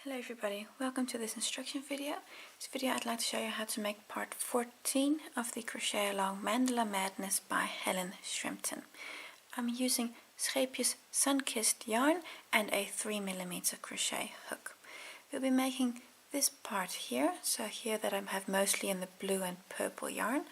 Hello everybody, welcome to this instruction video. This video I'd like to show you how to make part 14 of the Crochet Along Mandala Madness by Helen Shrimpton. I'm using Scheepjes Sunkissed yarn and a 3mm crochet hook. We'll be making this part here, so here that I have mostly in the blue and purple yarn,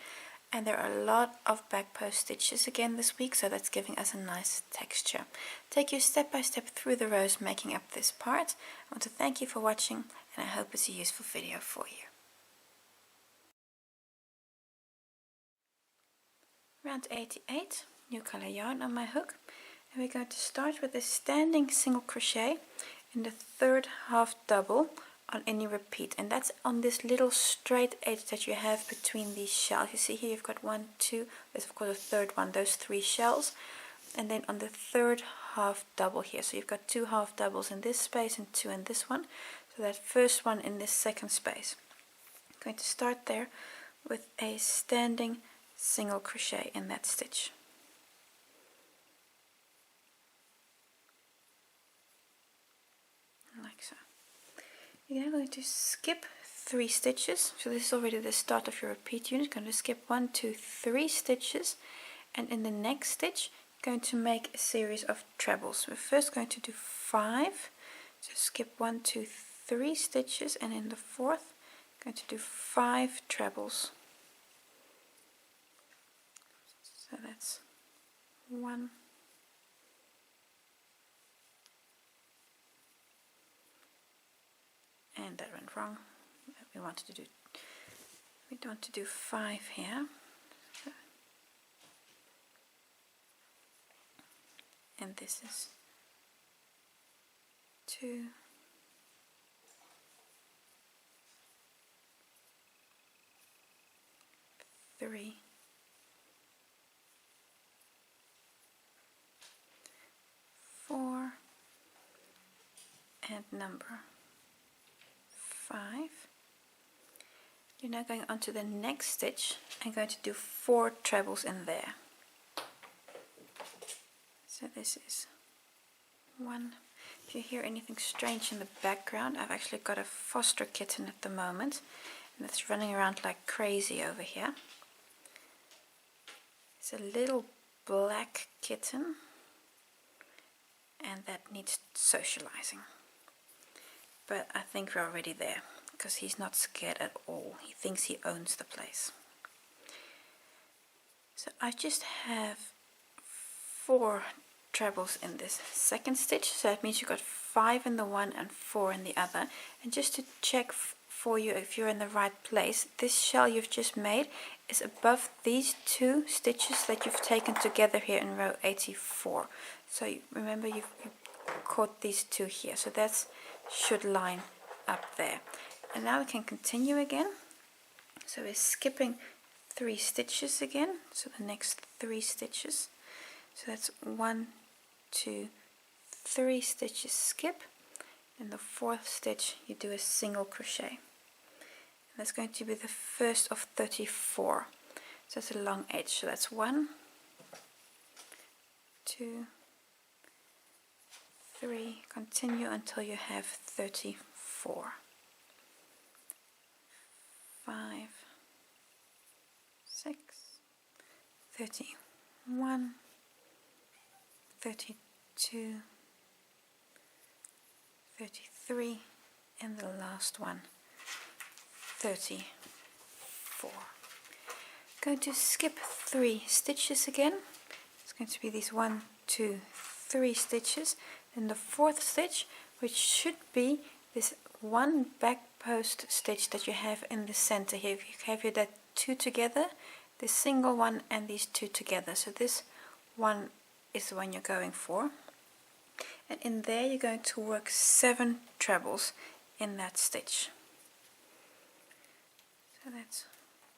and there are a lot of back post stitches again this week, so that's giving us a nice texture. Take you step by step through the rows making up this part. I want to thank you for watching, and I hope it's a useful video for you. Round 88, new color yarn on my hook, and we're going to start with a standing single crochet in the third half double on any repeat, and that's on this little straight edge that you have between these shells. You see here you've got 1, 2, there's of course a third one, those 3 shells, and then on the third half double here, so you've got 2 half doubles in this space and 2 in this one, so that first one in this second space. I'm going to start there with a standing single crochet in that stitch. Like so. You're now going to skip 3 stitches, so this is already the start of your repeat unit. You're going to skip 1, 2, 3 stitches, and in the next stitch you're going to make a series of trebles. We're first going to do 5, so skip 1, 2, 3 stitches, and in the fourth I'm going to do 5 trebles. So that's 1, and that went wrong. We want to do 5 here, and this is 2, 3, 4, and number 5. You're now going on to the next stitch and going to do 4 trebles in there. So this is 1. If you hear anything strange in the background, I've actually got a foster kitten at the moment, and it's running around like crazy over here. It's a little black kitten, and that needs socializing. But I think we're already there, because he's not scared at all. He thinks he owns the place. So I just have 4 trebles in this second stitch, so that means you've got 5 in the one and 4 in the other. And just to check for you if you're in the right place, this shell you've just made is above these 2 stitches that you've taken together here in row 84. So remember you've caught these 2 here, so that should line up there. And now we can continue again. So we're skipping 3 stitches again, so the next 3 stitches. So that's 1, 2, 3 stitches skip. In the 4th stitch you do a single crochet. And that's going to be the first of 34. So that's a long edge. So that's 1, 2, 3, continue until you have 34. 5, 6, 31, 32, 33, and the last one, 34. Going to skip 3 stitches again. It's going to be these 1, 2, 3 stitches. In the 4th stitch, which should be this 1 back post stitch that you have in the center here. If you have here that 2 together, this single one and these 2 together. So this one is the one you're going for. And in there you're going to work 7 trebles in that stitch. So that's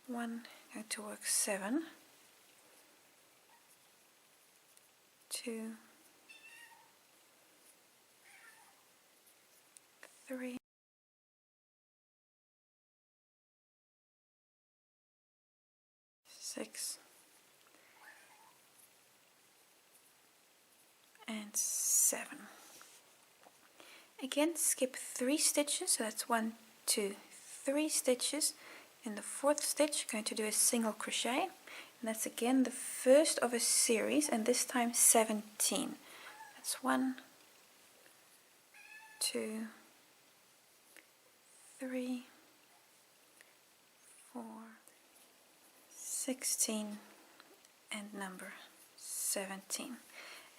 1, going to work 7, 2, 3, 6, and 7. Again, skip 3 stitches, so that's 1, 2, 3 stitches. In the 4th stitch, going to do a single crochet, and that's again the first of a series, and this time 17. That's 1, 2, 3, 4, 16, and number 17.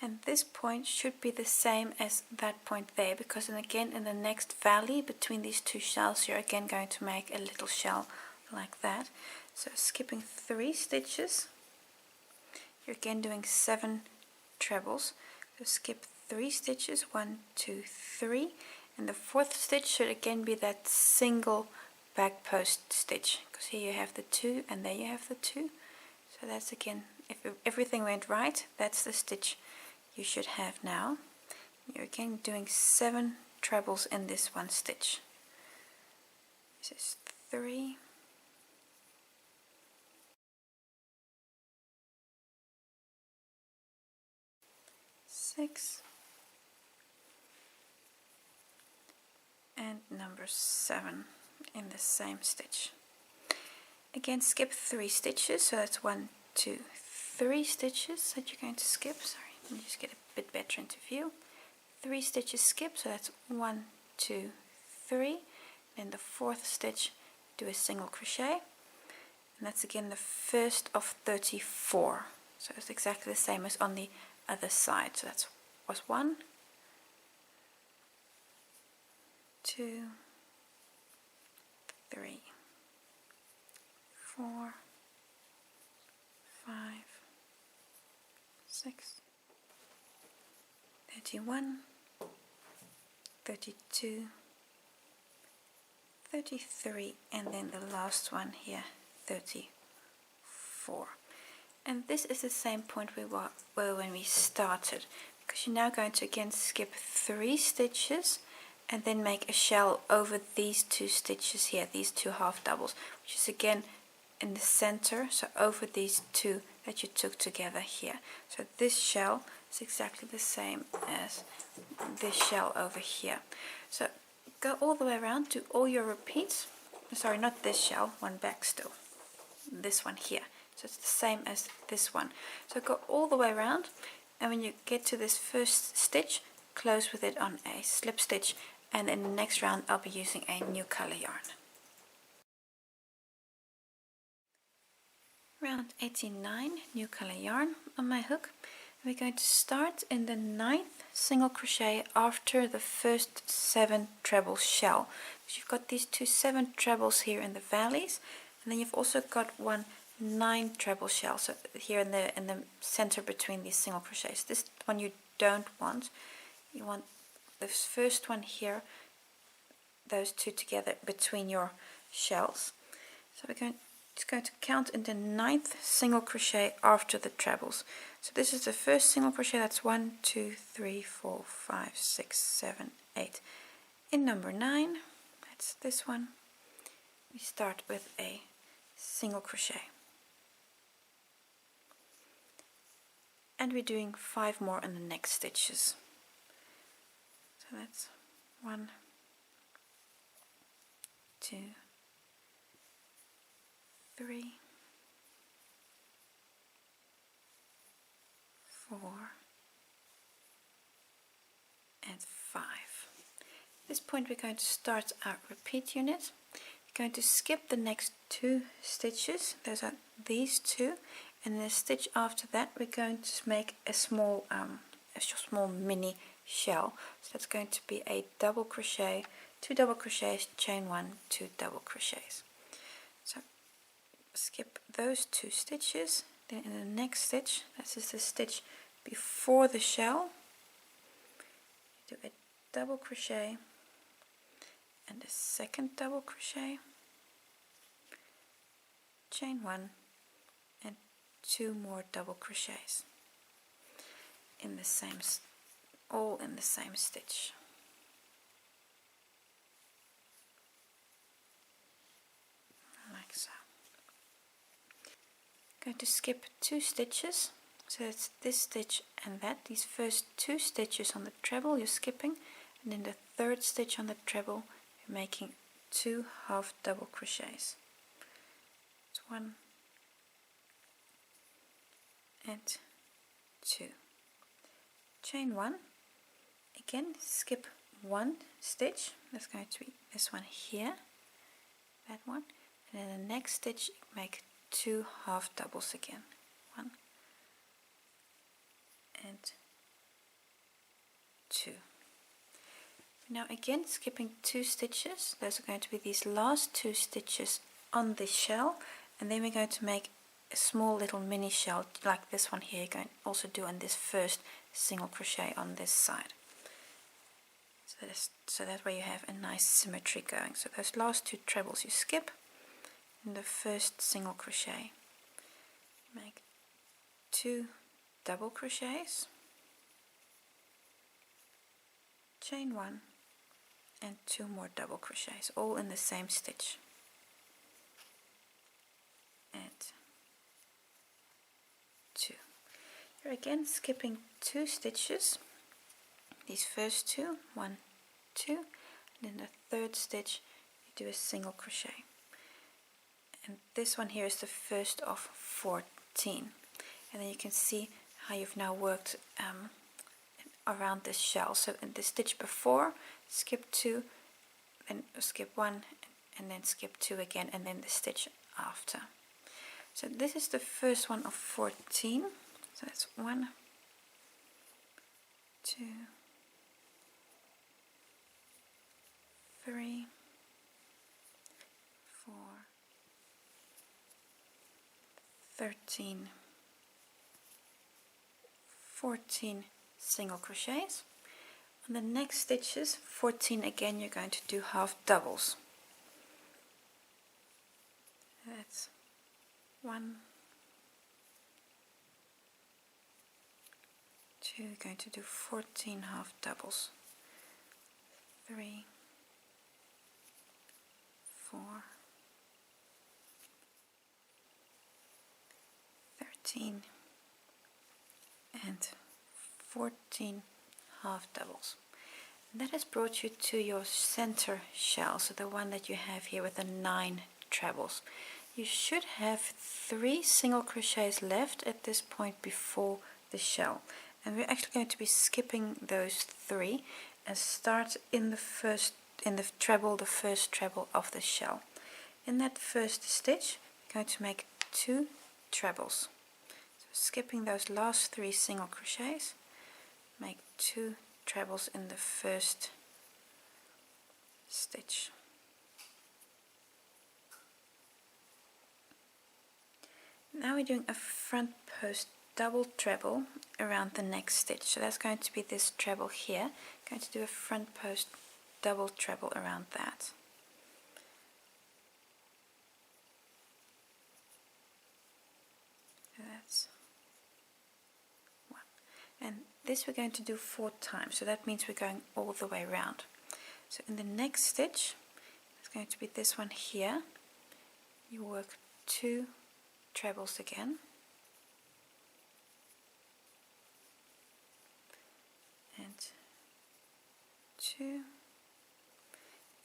And this point should be the same as that point there, because then again in the next valley between these two shells you're again going to make a little shell like that. So skipping 3 stitches, you're again doing 7 trebles. So skip 3 stitches, 1, 2, 3, and the 4th stitch should again be that single back post stitch, because here you have the 2 and there you have the 2. So that's again, if everything went right, that's the stitch you should have now. You're again doing 7 trebles in this one stitch. This is 3, 6, and number 7 in the same stitch. Again, skip 3 stitches, so that's 1, 2, 3 stitches that you're going to skip. Sorry, let me just get a bit better into view. 3 stitches skip, so that's 1, 2, 3. Then the 4th stitch, do a single crochet, and that's again the first of 34. So it's exactly the same as on the other side. So that was 1, 2, 3, 4, 5, 6, 31, 32, 33, and then the last one here, 34. And this is the same point we were when we started, because you're now going to again skip 3 stitches and then make a shell over these 2 stitches here, these 2 half doubles, which is again in the center, so over these 2 that you took together here. So this shell is exactly the same as this shell over here. So go all the way around, do all your repeats. Sorry, not this shell, one back still, this one here. So it's the same as this one. So go all the way around, and when you get to this first stitch, close with it on a slip stitch, and in the next round I'll be using a new color yarn. Round 89, new color yarn on my hook. We're going to start in the 9th single crochet after the first 7 treble shell. So you've got these 2 7 trebles here in the valleys, and then you've also got one 9 treble shell, so here in the center between these single crochets. This one you don't want. You want this first one here, those 2 together between your shells. So we're just going to count in the 9th single crochet after the trebles. So this is the first single crochet. That's 1, 2, 3, 4, 5, 6, 7, 8. In number 9, that's this one, we start with a single crochet. And we're doing 5 more in the next stitches. So that's 1, 2, 3, 4, and 5. At this point we're going to start our repeat unit. We're going to skip the next 2 stitches. Those are these 2. And in the stitch after that we're going to make a small mini shell. So that's going to be a double crochet, 2 double crochets, chain 1, 2 double crochets. So skip those 2 stitches. Then in the next stitch, this is the stitch before the shell, do a double crochet and a second double crochet, chain 1, and 2 more double crochets in the same, all in the same stitch. Like so. Going to skip 2 stitches, so it's this stitch and that. These first 2 stitches on the treble you're skipping, and in the third stitch on the treble you're making 2 half double crochets. It's 1 and 2. Chain 1, again skip 1 stitch, that's going to be this one here, that one, and in the next stitch make 2 half doubles again, 1 and 2. Now again skipping 2 stitches, those are going to be these last 2 stitches on the shell, and then we're going to make a small little mini shell like this one here. You're going to also do on this first single crochet on this side. So that way you have a nice symmetry going. So those last 2 trebles you skip, in the first single crochet make 2 double crochets, chain 1 and 2 more double crochets, all in the same stitch, and 2. You're again skipping 2 stitches, these first 2, 1, 2, and in the third stitch you do a single crochet, and this one here is the first of 14, and then you can see how you've now worked around this shell. So in the stitch before, skip 2, then skip 1, and then skip 2 again, and then the stitch after. So this is the first one of 14. So that's 1, 2, 3, 4, 13, 14 single crochets. On the next stitches, 14 again, you're going to do half doubles. That's 1, 2, you're going to do 14 half doubles, 3, 4, 13, and 14 half doubles. And that has brought you to your center shell, so the one that you have here with the 9 trebles. You should have 3 single crochets left at this point before the shell, and we're actually going to be skipping those 3 and start in the first treble of the shell. In that first stitch you're going to make 2 trebles. So skipping those last 3 single crochets, make 2 trebles in the first stitch. Now we're doing a front post double treble around the next stitch. So that's going to be this treble here. I'm going to do a front post double treble around that. So that's 1. And this we're going to do 4 times. So that means we're going all the way around. So in the next stitch, it's going to be this one here. You work 2 trebles again, and 2,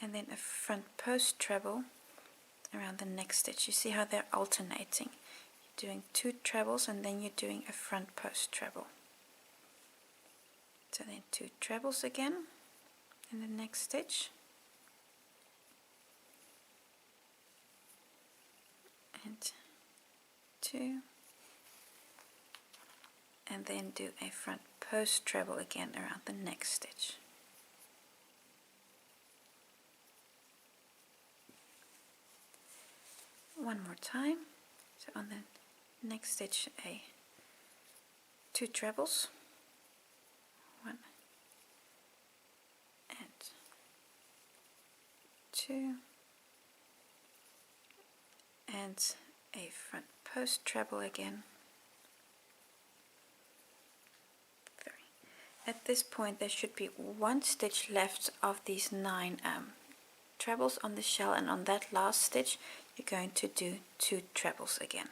and then a front post treble around the next stitch. You see how they're alternating. You're doing 2 trebles and then you're doing a front post treble. So then 2 trebles again in the next stitch, and 2, and then do a front post treble again around the next stitch. One more time. So on the next stitch, 2 trebles, 1 and 2, and a front post treble again, 3. At this point there should be 1 stitch left of these 9 trebles on the shell, and on that last stitch you're going to do 2 trebles again.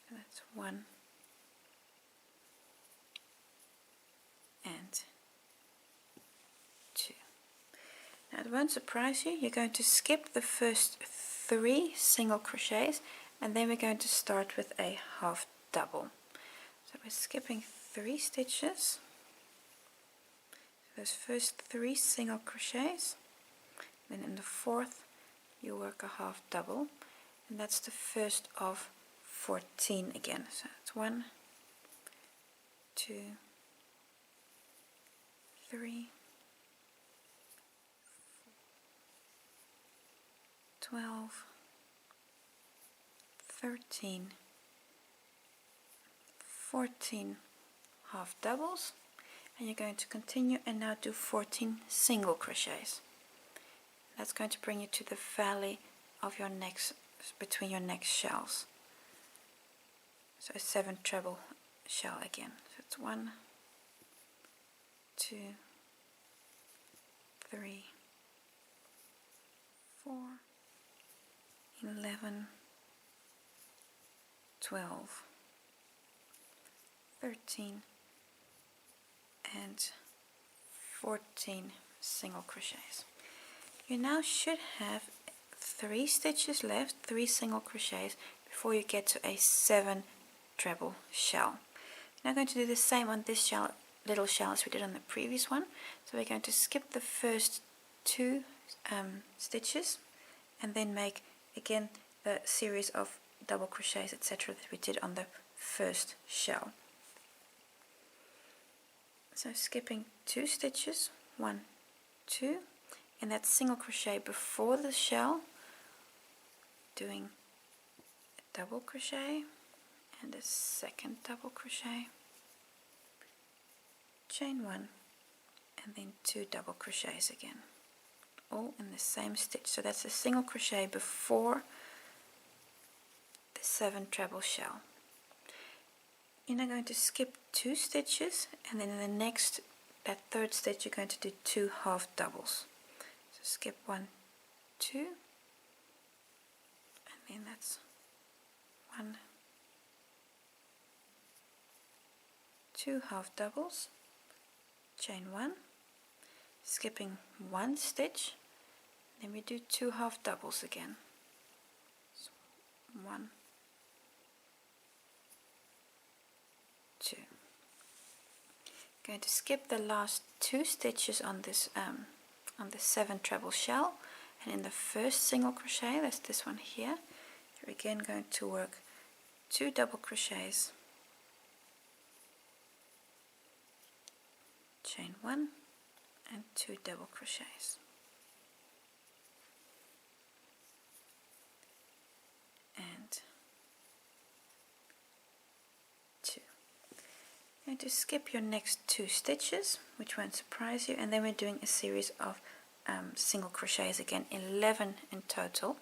So that's 1, Now it won't surprise you, you're going to skip the first 3 single crochets and then we're going to start with a half double. So we're skipping 3 stitches, those first 3 single crochets, then in the 4th you work a half double, and that's the first of 14 again. So it's 1, 2, 3, 12, 13, 14 half doubles, and you're going to continue and now do 14 single crochets. That's going to bring you to the valley of your next, between your next shells. So a 7 treble shell again. So it's 1, 2, 3, 4, 11, 12, 13 and 14 single crochets. You now should have 3 stitches left, 3 single crochets, before you get to a 7 treble shell. We're now going to do the same on this shell, little shell, as we did on the previous one. So we're going to skip the first 2 stitches and then make again the series of double crochets, etc., that we did on the first shell. So skipping 2 stitches, 1, 2, and that single crochet before the shell, doing a double crochet and a second double crochet, chain 1, and then 2 double crochets again, all in the same stitch. So that's a single crochet before the 7 treble shell. You're now going to skip 2 stitches, and then in the next, that 3rd stitch, you're going to do 2 half doubles. So skip 1, 2, and then that's 1, 2 half doubles, chain 1, skipping 1 stitch, then we do 2 half doubles again. So 1, 2. Going to skip the last 2 stitches on this on the 7 treble shell, and in the first single crochet, that's this one here, you're again going to work 2 double crochets, chain 1, and 2 double crochets, and 2. You're going to skip your next 2 stitches, which won't surprise you, and then we're doing a series of single crochets again, 11 in total.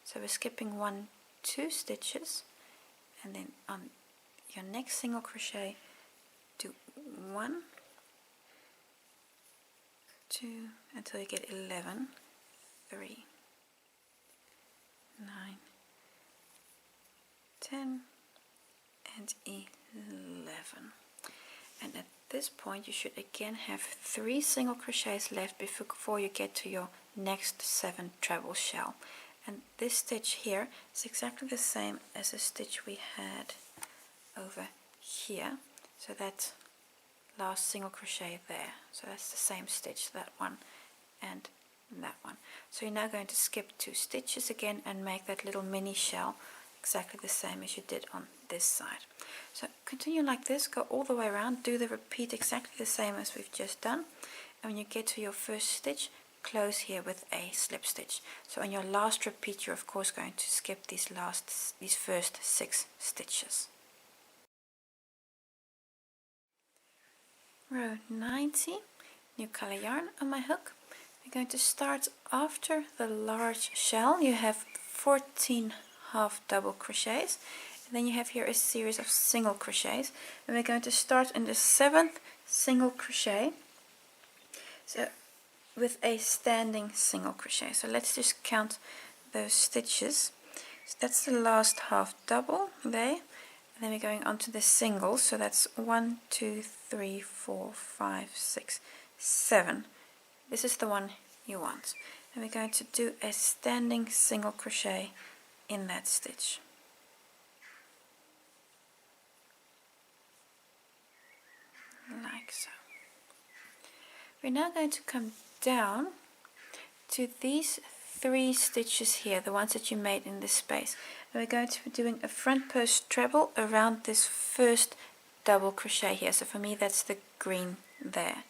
So we're skipping 1, 2 stitches, and then on your next single crochet, do 1, 2, until you get 11, 3, 9, 10, and 11. And at this point you should again have 3 single crochets left before you get to your next 7 treble shell. And this stitch here is exactly the same as the stitch we had over here. So that last single crochet there. So that's the same stitch, that one and that one. So you're now going to skip 2 stitches again and make that little mini shell exactly the same as you did on this side. So continue like this, go all the way around, do the repeat exactly the same as we've just done, and when you get to your first stitch, close here with a slip stitch. So on your last repeat, you're of course going to skip these first 6 stitches. Row 90, new color yarn on my hook. We're going to start after the large shell. You have 14 half double crochets, and then you have here a series of single crochets, and we're going to start in the 7th single crochet, so with a standing single crochet. So let's just count those stitches. So that's the last half double there, and then we're going on to the singles. So that's 1, 2, 3, 4, 5, 6, 7. This is the one you want. And we're going to do a standing single crochet in that stitch. Like so. We're now going to come down to these 3 stitches here, the ones that you made in this space. And we're going to be doing a front post treble around this first double crochet here. So for me that's the green there.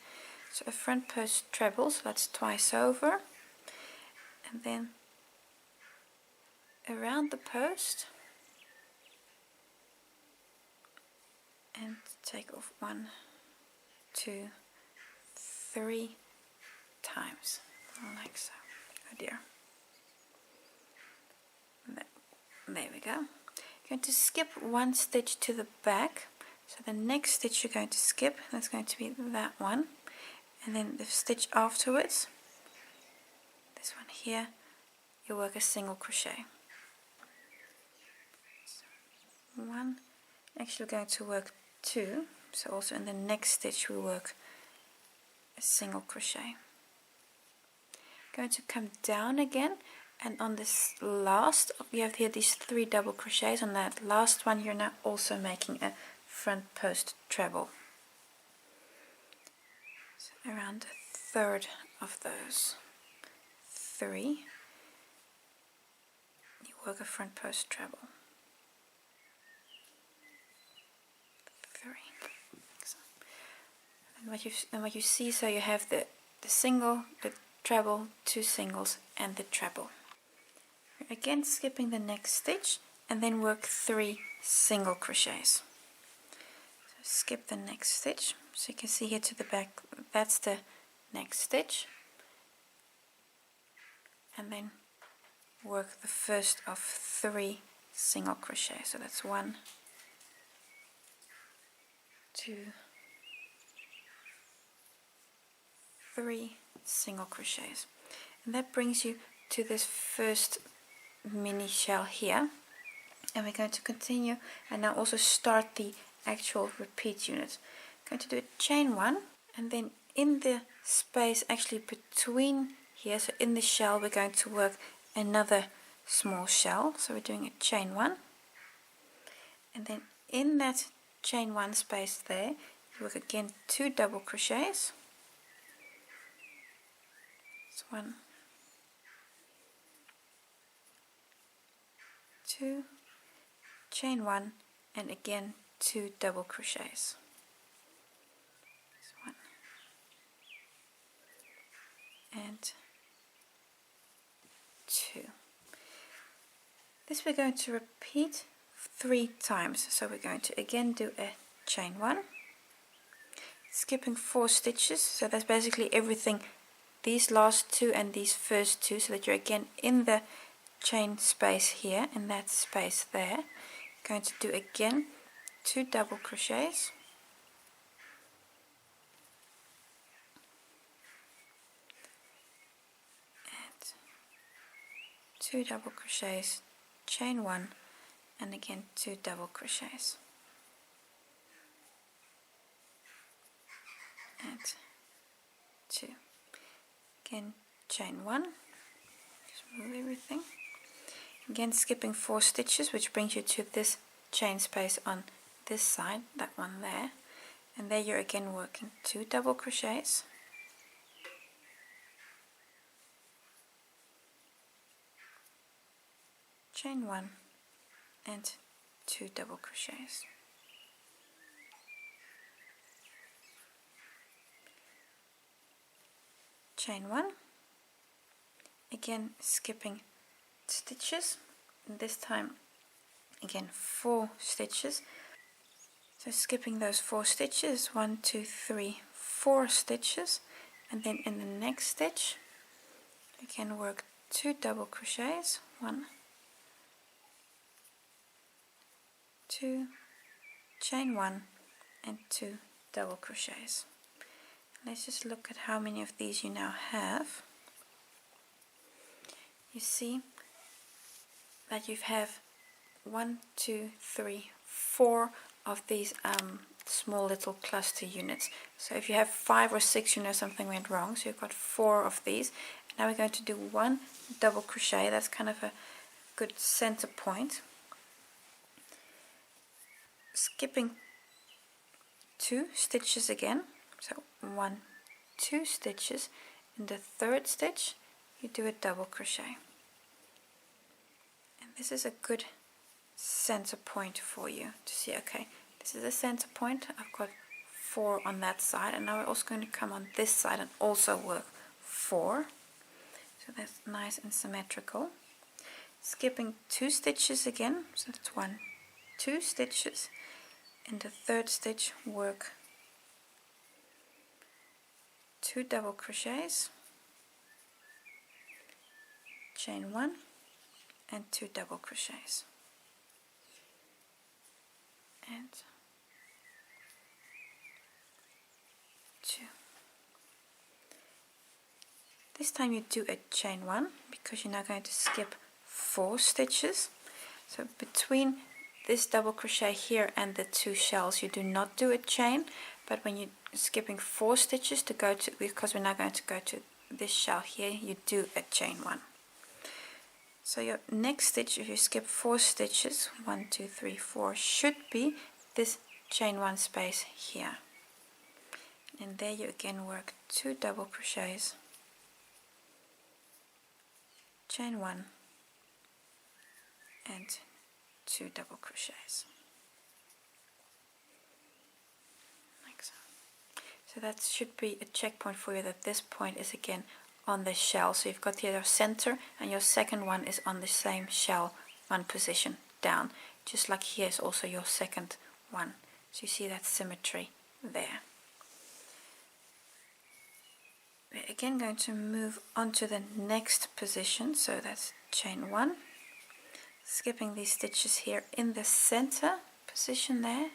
So a front post treble, so that's twice over. And then around the post and take off 1, 2, 3 times, like so. Oh dear. There we go. You're going to skip 1 stitch to the back. So the next stitch you're going to skip, that's going to be that one. And then the stitch afterwards, this one here, you work a single crochet. So 1, actually we're going to work 2. So also in the next stitch we work a single crochet. Going to come down again, and on this last, you have here these 3 double crochets. On that last one you're now also making a front post treble. So around a third of those 3 you work a front post treble. 3. And what you see, so you have the single, the treble, 2 singles and the treble. Again skipping the next stitch and then work 3 single crochets. So skip the next stitch, so you can see here to the back, that's the next stitch, and then work the first of 3 single crochets. So that's 1, 2, 3 single crochets, and that brings you to this first mini shell here. And we're going to continue and now also start the actual repeat unit. Going to do a chain 1, and then in the space actually between here, so in the shell, we're going to work another small shell. So we're doing a chain 1, and then in that chain 1 space there you work again 2 double crochets. So 1, 2, chain 1, and again 2 double crochets. So 1 and 2. This we're going to repeat 3 times. So we're going to again do a chain 1, skipping 4 stitches, so that's basically everything, these last 2 and these first 2, so that you're again in the chain space here, in that space there. Going to do again 2 double crochets, and 2 double crochets, chain 1, and again 2 double crochets, and 2, again chain 1, just move everything, again skipping 4 stitches, which brings you to this chain space on this side, that one there, and there you're again working 2 double crochets, chain 1, and 2 double crochets. Chain 1, again skipping stitches, and this time again 4 stitches. So skipping those 4 stitches, 1, 2, 3, 4 stitches, and then in the next stitch again work 2 double crochets, 1, 2, chain 1, and 2 double crochets. Let's just look at how many of these you now have. You see that you have 1, 2, 3, 4 of these small little cluster units. So if you have 5 or 6, you know something went wrong. So you've got 4 of these, Now we're going to do one double crochet. That's kind of a good center point. Skipping 2 stitches again, so 1, 2 stitches. In the third stitch you do a double crochet, and this is a good center point for you to see. Okay, this is a center point. I've got 4 on that side, and now we're also going to come on this side and also work 4, so that's nice and symmetrical. Skipping 2 stitches again, so that's 1, 2 stitches. In the third stitch work 2 double crochets, chain 1 and 2 double crochets, and 2. This time you do a chain 1 because you're now going to skip 4 stitches. So between this double crochet here and the 2 shells you do not do a chain, but when you're skipping 4 stitches to go to, because we're now going to go to this shell here, you do a chain 1. So your next stitch, if you skip 4 stitches, 1, 2, 3, 4, should be this chain 1 space here, and there you again work 2 double crochets, chain 1 and 2 double crochets, like so. So that should be a checkpoint for you, that this point is again on the shell. So you've got here your center, and your second one is on the same shell, one position down, just like here is also your second one. So you see that symmetry there. We're again going to move on to the next position, so that's chain 1, skipping these stitches here in the center position there,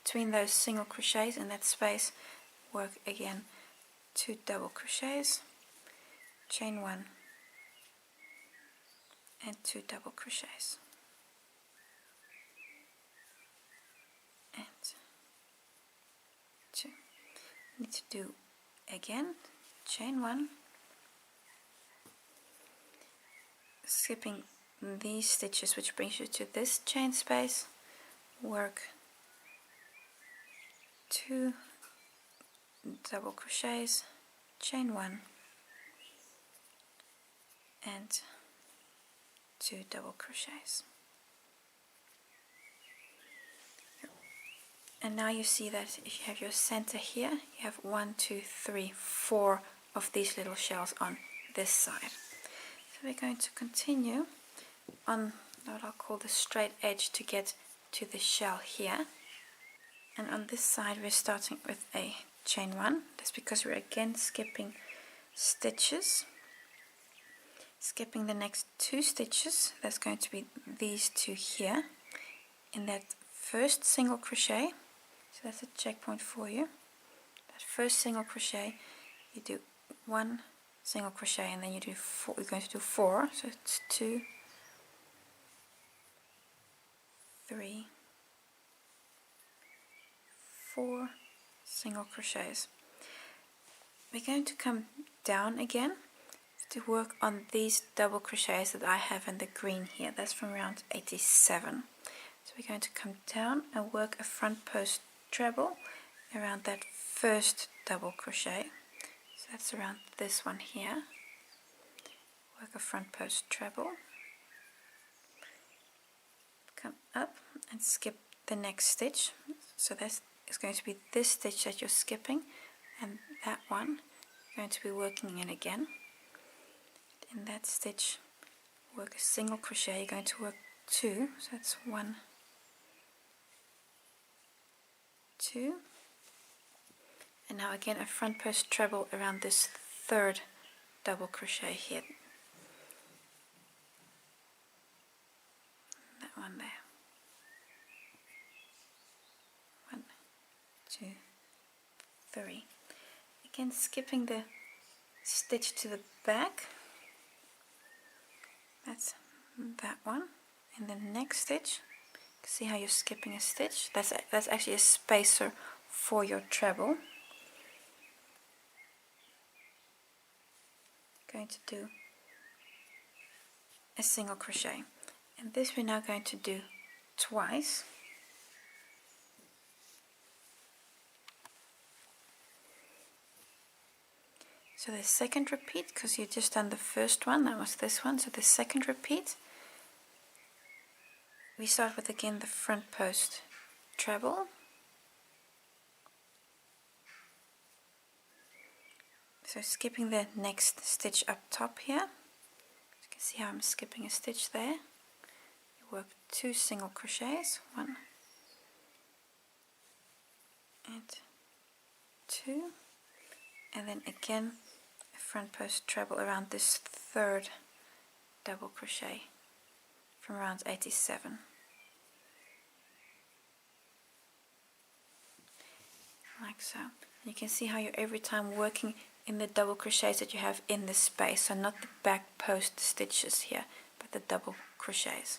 between those single crochets in that space, work again 2 double crochets, chain 1 and 2 double crochets, and 2. Need to do again chain 1, skipping these stitches, which brings you to this chain space, work 2 double crochets, chain 1 and 2 double crochets. And now you see that if you have your center here, you have 1, 2, 3, 4 of these little shells on this side. So we're going to continue on what I'll call the straight edge to get to the shell here. And on this side we're starting with a chain 1. That's because we're again skipping stitches. Skipping the next 2 stitches, that's going to be these 2 here. In that first single crochet, so that's a checkpoint for you. That first single crochet, you do 1 single crochet, and then you do 4. You're going to do 4, so it's 2, 3, 4 single crochets. We're going to come down again to work on these double crochets that I have in the green here. That's from round 87. So we're going to come down and work a front post treble around that first double crochet. So that's around this one here. Work a front post treble, come up and skip the next stitch. So that's going to be this stitch that you're skipping, and that one you're going to be working in again. In that stitch work a single crochet. You're going to work 2, so that's 1, 2, and now again a front post treble around this third double crochet here, that one there, 1, 2, 3, again skipping the stitch to the back. That's that one. In the next stitch, see how you're skipping a stitch? That's actually a spacer for your treble. going to do a single crochet, and this we're now going to do twice. So the second repeat, because you just done the first one, that was this one, so the second repeat, we start with again the front post treble, so skipping the next stitch up top here. You can see how I'm skipping a stitch there. You work 2 single crochets, 1 and 2, and then again a front post treble around this third double crochet from round 87. Like so. You can see how you're every time working in the double crochets that you have in the space, so not the back post stitches here, but the double crochets.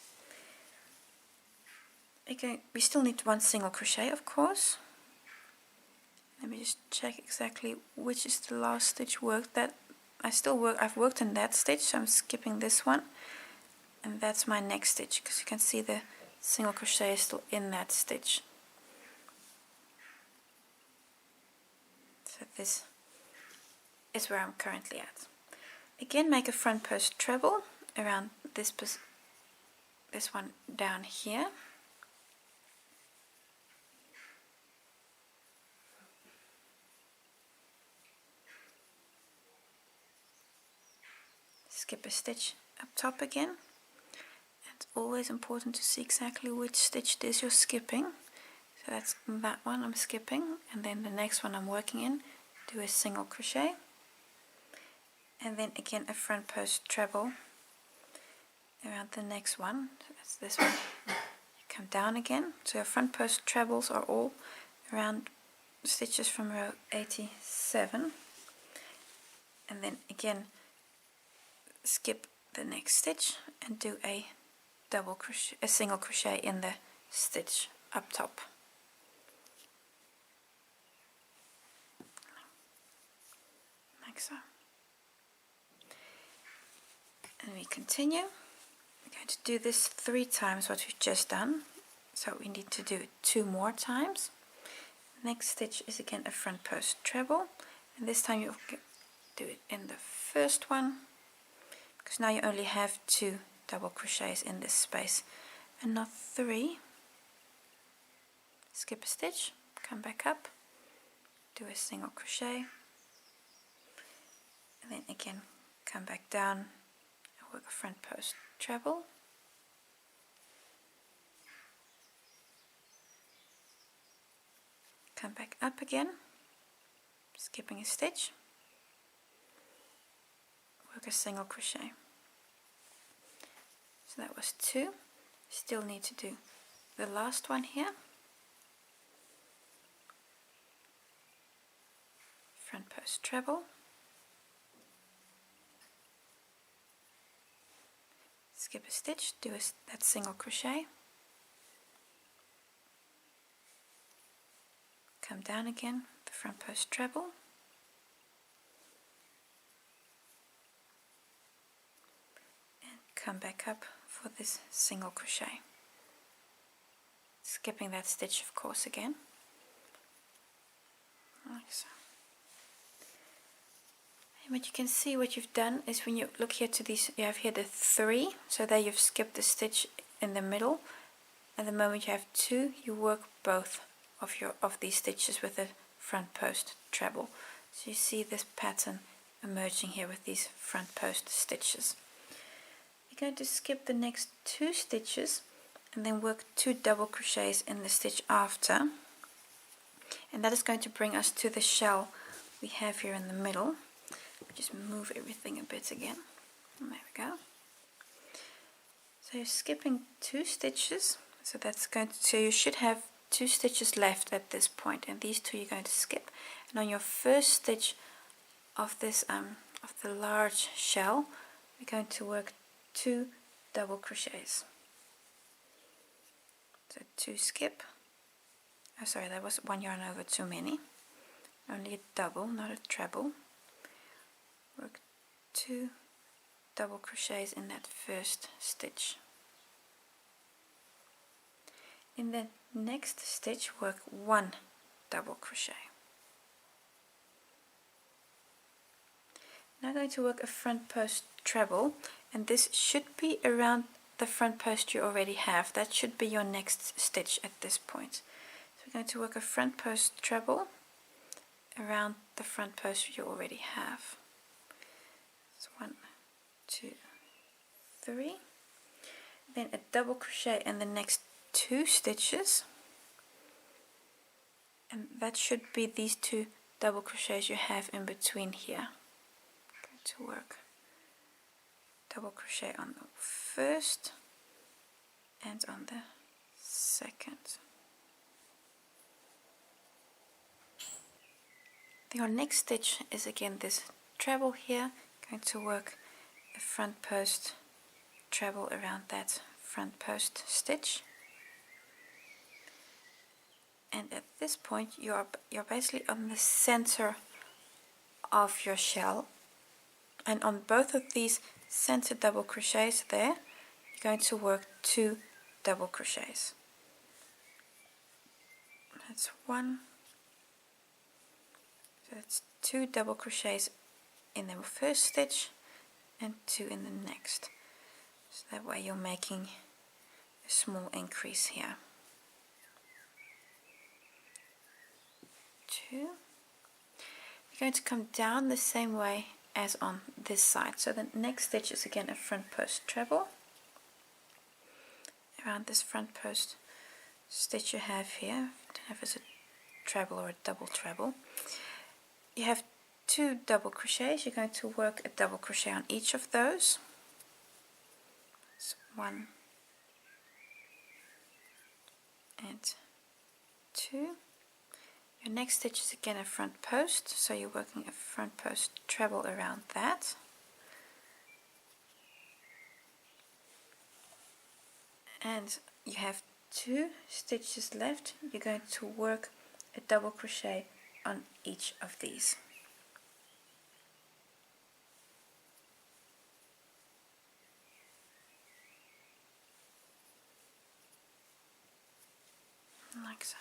Again, we still need 1 single crochet, of course. Let me just check exactly which is the last stitch worked. That I've worked in that stitch, so I'm skipping this one, and that's my next stitch, because you can see the single crochet is still in that stitch. So this is where I'm currently at. Again, make a front post treble around this one down here. Skip a stitch up top again. It's always important to see exactly which stitch it is you're skipping. So that's that one I'm skipping, and then the next one I'm working in, do a single crochet, and then again a front post treble around the next one. So that's this one. You come down again. So your front post trebles are all around stitches from row 87, and then again skip the next stitch and do a double crochet, a single crochet in the stitch up top. Like so. And we continue. We're going to do this 3 times what we've just done, so we need to do it 2 more times. Next stitch is again a front post treble, and this time you do it in the first one, because now you only have 2 double crochets in this space and not 3. Skip a stitch, come back up, do a single crochet, and then again come back down and work a front post treble, come back up again, skipping a stitch, work a single crochet. So that was 2. Still need to do the last one here. Front post treble, skip a stitch, do that single crochet, come down again, the front post treble, and come back up for this single crochet, skipping that stitch of course again, like so. And what you can see what you've done is when you look here to these, you have here the 3, so there you've skipped the stitch in the middle, and the moment you have 2 you work both of these stitches with the front post treble. So you see this pattern emerging here with these front post stitches. You're going to skip the next 2 stitches and then work 2 double crochets in the stitch after, and that is going to bring us to the shell we have here in the middle. Just move everything a bit again. There we go. So you're skipping 2 stitches, so you should have 2 stitches left at this point, and these 2 you're going to skip. And on your first stitch of this of the large shell, we're going to work 2 double crochets. So 2 skip. Oh, sorry, that was 1 yarn over too many. Only a double, not a treble. Work 2 double crochets in that first stitch. In the next stitch, work 1 double crochet. Now I'm going to work a front post treble, and this should be around the front post you already have. That should be your next stitch at this point. So we're going to work a front post treble around the front post you already have. So 1, 2, 3. Then a double crochet in the next 2 stitches, and that should be these 2 double crochets you have in between here. I'm going to work double crochet on the first and on the second. Your next stitch is again this treble here. I'm going to work a front post treble around that front post stitch. And at this point you're basically on the center of your shell, and on both of these center double crochets there you're going to work 2 double crochets. That's 1, so that's 2 double crochets in the first stitch and 2 in the next, so that way you're making a small increase here. 2. You're going to come down the same way as on this side. So the next stitch is again a front post treble around this front post stitch you have here. I don't know if it's a treble or a double treble. You have 2 double crochets. You're going to work a double crochet on each of those. So 1 and 2. Your next stitch is again a front post, so you're working a front post treble around that. And you have 2 stitches left. You're going to work a double crochet on each of these. Like so.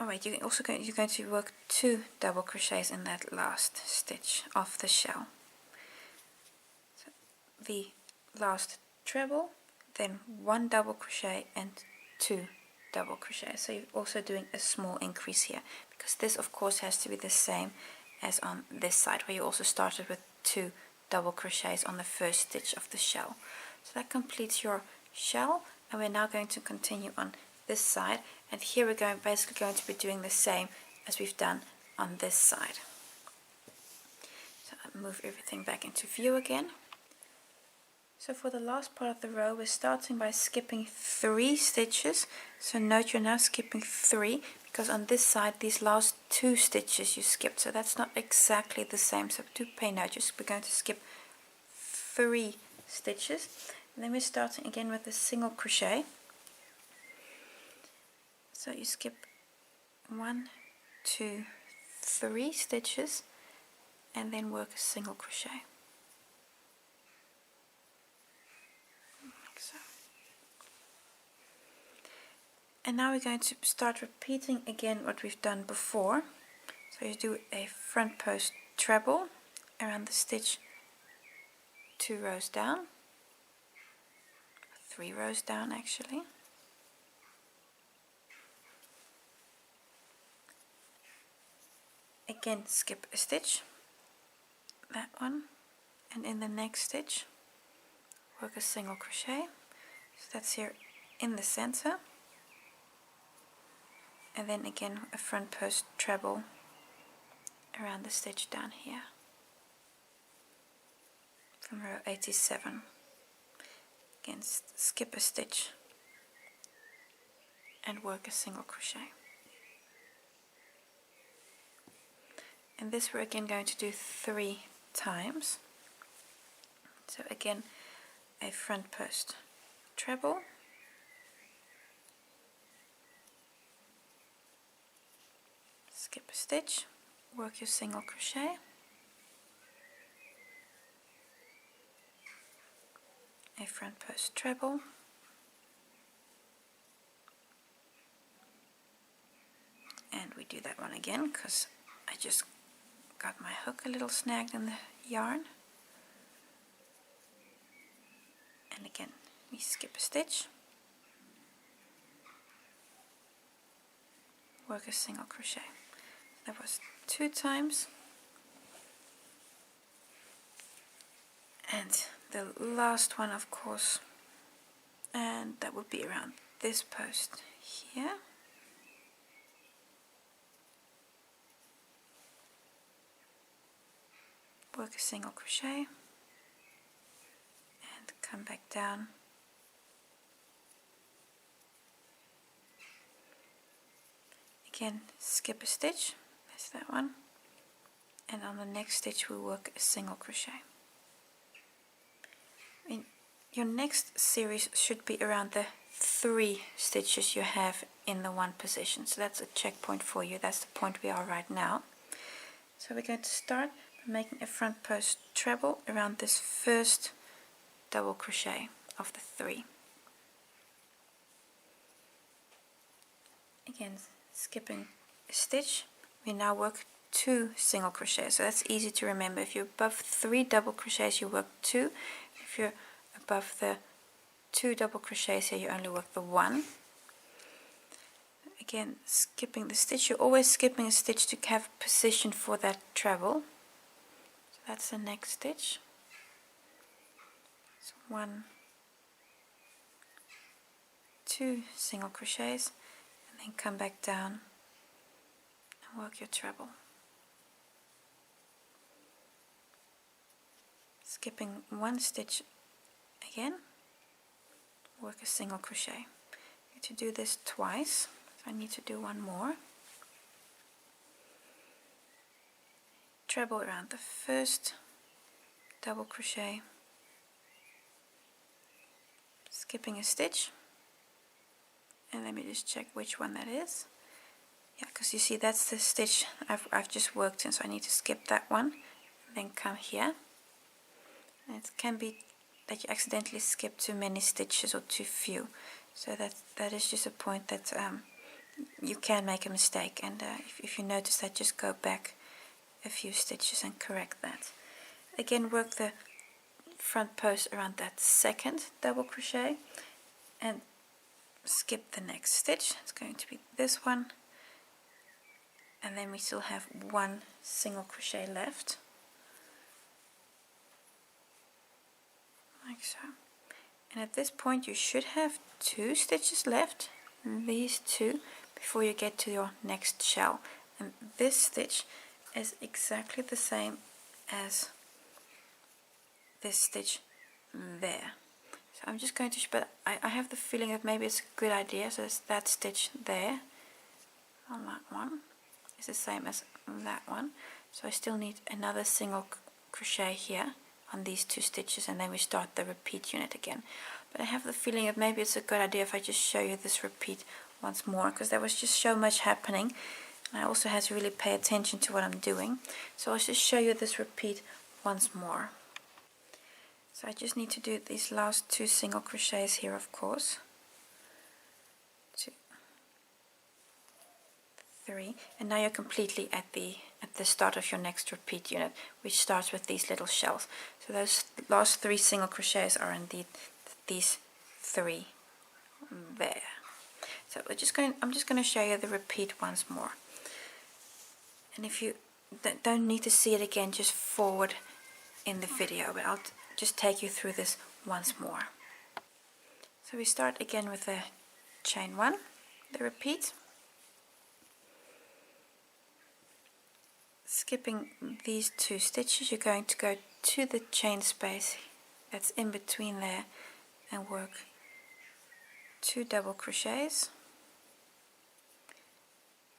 Alright, you're going to work 2 double crochets in that last stitch of the shell. So the last treble, then 1 double crochet and 2 double crochets. So you're also doing a small increase here, because this of course has to be the same as on this side, where you also started with 2 double crochets on the first stitch of the shell. So that completes your shell, and we're now going to continue on this side, and here we're basically going to be doing the same as we've done on this side. So I'll move everything back into view again. So for the last part of the row we're starting by skipping 3 stitches. So note you're now skipping 3, because on this side these last 2 stitches you skipped, so that's not exactly the same, so do pay notice. We're going to skip 3 stitches, and then we're starting again with a single crochet. So you skip 1, 2, 3 stitches and then work a single crochet. Like so. And now we're going to start repeating again what we've done before. So you do a front post treble around the stitch 2 rows down, 3 rows down actually. Again skip a stitch, that one, and in the next stitch work a single crochet. So that's here in the center, and then again a front post treble around the stitch down here from row 87. Again skip a stitch and work a single crochet. And this we're again going to do 3 times. So again a front post treble, skip a stitch, work your single crochet, a front post treble, and we do that one again because I just got my hook a little snagged in the yarn. And again, we skip a stitch, work a single crochet. That was 2 times. And the last one, of course, and that would be around this post here. Work a single crochet and come back down. Again, skip a stitch, that's that one, and on the next stitch we work a single crochet. Your next series should be around the 3 stitches you have in the one position, so that's a checkpoint for you. That's the point we are right now. So we're going to start by making a front post treble around this first double crochet of the 3. Again, skipping a stitch, we now work 2 single crochets, so that's easy to remember. If you're above 3 double crochets, you work 2. If you're above the 2 double crochets here, you only work the 1. Again, skipping the stitch, you're always skipping a stitch to have position for that treble. So that's the next stitch. So 1, 2 single crochets, and then come back down and work your treble. Skipping 1 stitch again, work a single crochet. I need to do this twice, so I need to do 1 more. Treble around the first double crochet, skipping a stitch, and let me just check which one that is. Yeah, because you see that's the stitch I've just worked in, so I need to skip that one and then come here. And it can be that you accidentally skip too many stitches or too few, so that is just a point that you can make a mistake, and if you notice that, just go back a few stitches and correct that. Again, work the front post around that second double crochet and skip the next stitch. It's going to be this one, and then we still have 1 single crochet left, like so. And at this point you should have 2 stitches left, these 2, before you get to your next shell. And this stitch is exactly the same as this stitch there. So I'm just going to, but I have the feeling that maybe it's a good idea, so it's that stitch there on that one is the same as that one, so I still need another single crochet here on these 2 stitches, and then we start the repeat unit again. But I have the feeling that maybe it's a good idea if I just show you this repeat once more, because there was just so much happening and I also had to really pay attention to what I'm doing. So I'll just show you this repeat once more. So I just need to do these last 2 single crochets here, of course. 2, 3, and now you're completely at the start of your next repeat unit, which starts with these little shells. So those last 3 single crochets are indeed these 3 there. So I'm just going to show you the repeat once more. And if you don't need to see it again, just forward in the video, but I'll just take you through this once more. So we start again with the chain 1, the repeat, skipping these 2 stitches. You're going to go to the chain space that's in between there and work 2 double crochets,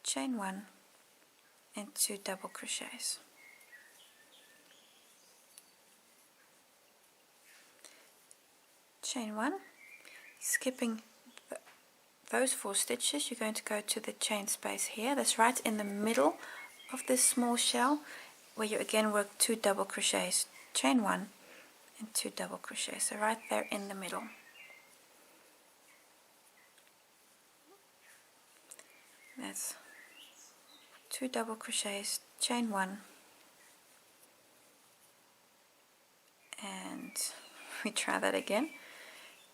chain 1 and 2 double crochets. Chain 1, skipping those 4 stitches, you're going to go to the chain space here, that's right in the middle of this small shell, where you again work 2 double crochets, chain 1 and 2 double crochets, so right there in the middle. That's 2 double crochets, chain 1, and we try that again,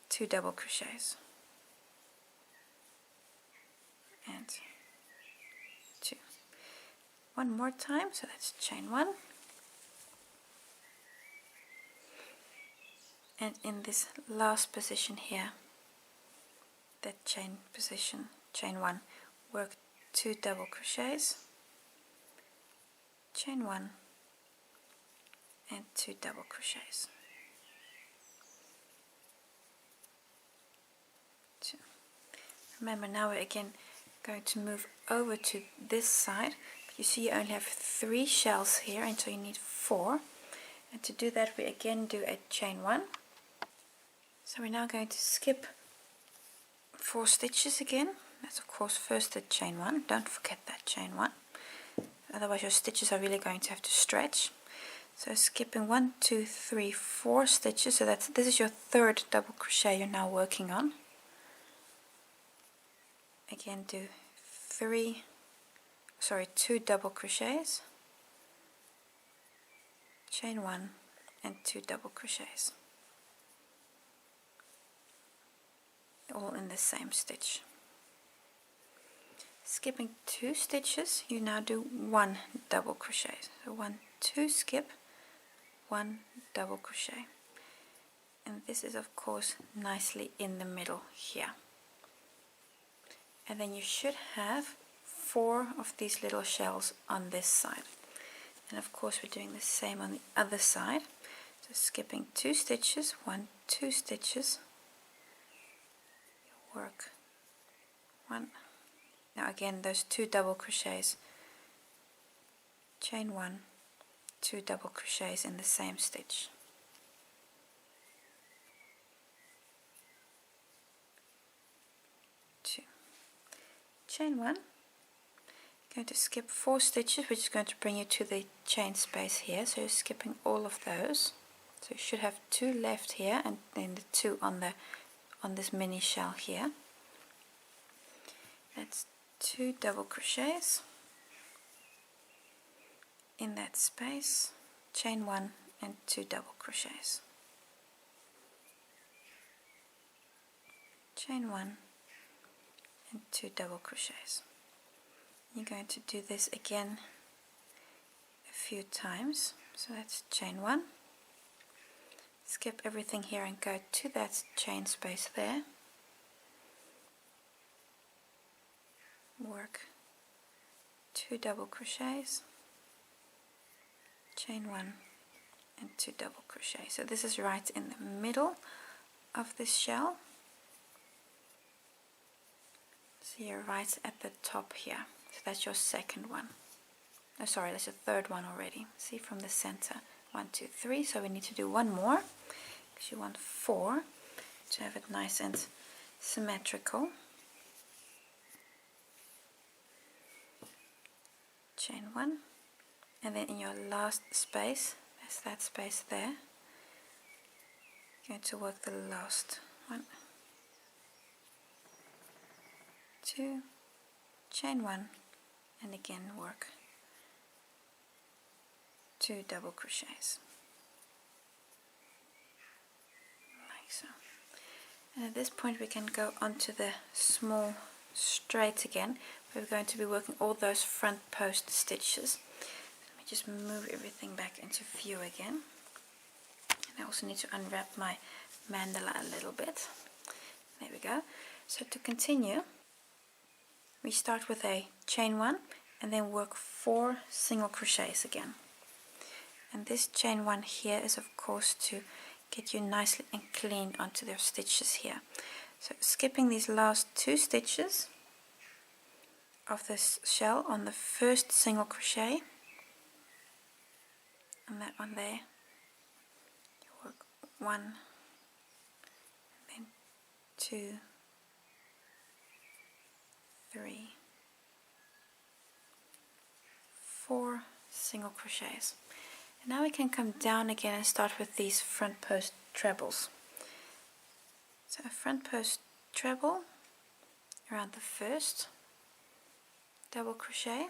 2 double crochets, and 2. One more time, so that's chain 1, and in this last position here, that chain position, chain 1, work 2 double crochets, chain 1, and 2 double crochets. 2. Remember, now we're again going to move over to this side. You see you only have 3 shells here, and so you need 4. And to do that we again do a chain 1. So we're now going to skip 4 stitches again. That's of course first the chain 1. Don't forget that chain 1. Otherwise your stitches are really going to have to stretch. So skipping 1, 2, 3, 4 stitches. So this is your 3rd double crochet you're now working on. Again do 2 double crochets, chain 1, and 2 double crochets, all in the same stitch. Skipping 2 stitches, you now do 1 double crochet. So 1, 2, skip, 1 double crochet, and this is of course nicely in the middle here. And then you should have 4 of these little shells on this side, and of course we're doing the same on the other side. So skipping 2 stitches, 1, 2 stitches, work 1. Now again those 2 double crochets, chain 1, 2 double crochets in the same stitch. 2, chain 1. Going to skip 4 stitches, which is going to bring you to the chain space here. So you're skipping all of those. So you should have 2 left here, and then the 2 on this mini shell here. That's 2 double crochets in that space, chain 1 and 2 double crochets, chain 1 and 2 double crochets. You're going to do this again a few times. So that's chain 1, skip everything here and go to that chain space there, work 2 double crochets, chain 1 and 2 double crochets. So this is right in the middle of this shell. So you're right at the top here. So that's your 2nd one. Oh, sorry, that's your 3rd one already. See, from the center. 1, 2, 3. So we need to do 1 more, because you want 4 to have it nice and symmetrical. Chain 1, and then in your last space, that's that space there, you're going to work the last 1, 2, chain 1, and again work 2 double crochets, like so. And at this point we can go onto the small straight again, where we're going to be working all those front post stitches. Let me just move everything back into view again. And I also need to unwrap my mandala a little bit. There we go. So to continue, we start with a chain 1 and then work 4 single crochets again. And this chain 1 here is of course to get you nicely and clean onto their stitches here. So skipping these last 2 stitches of this shell on the first single crochet, and that one there, you work 1, then 2, 3, 4 single crochets, And now we can come down again and start with these front post trebles. So a front post treble around the first double crochet.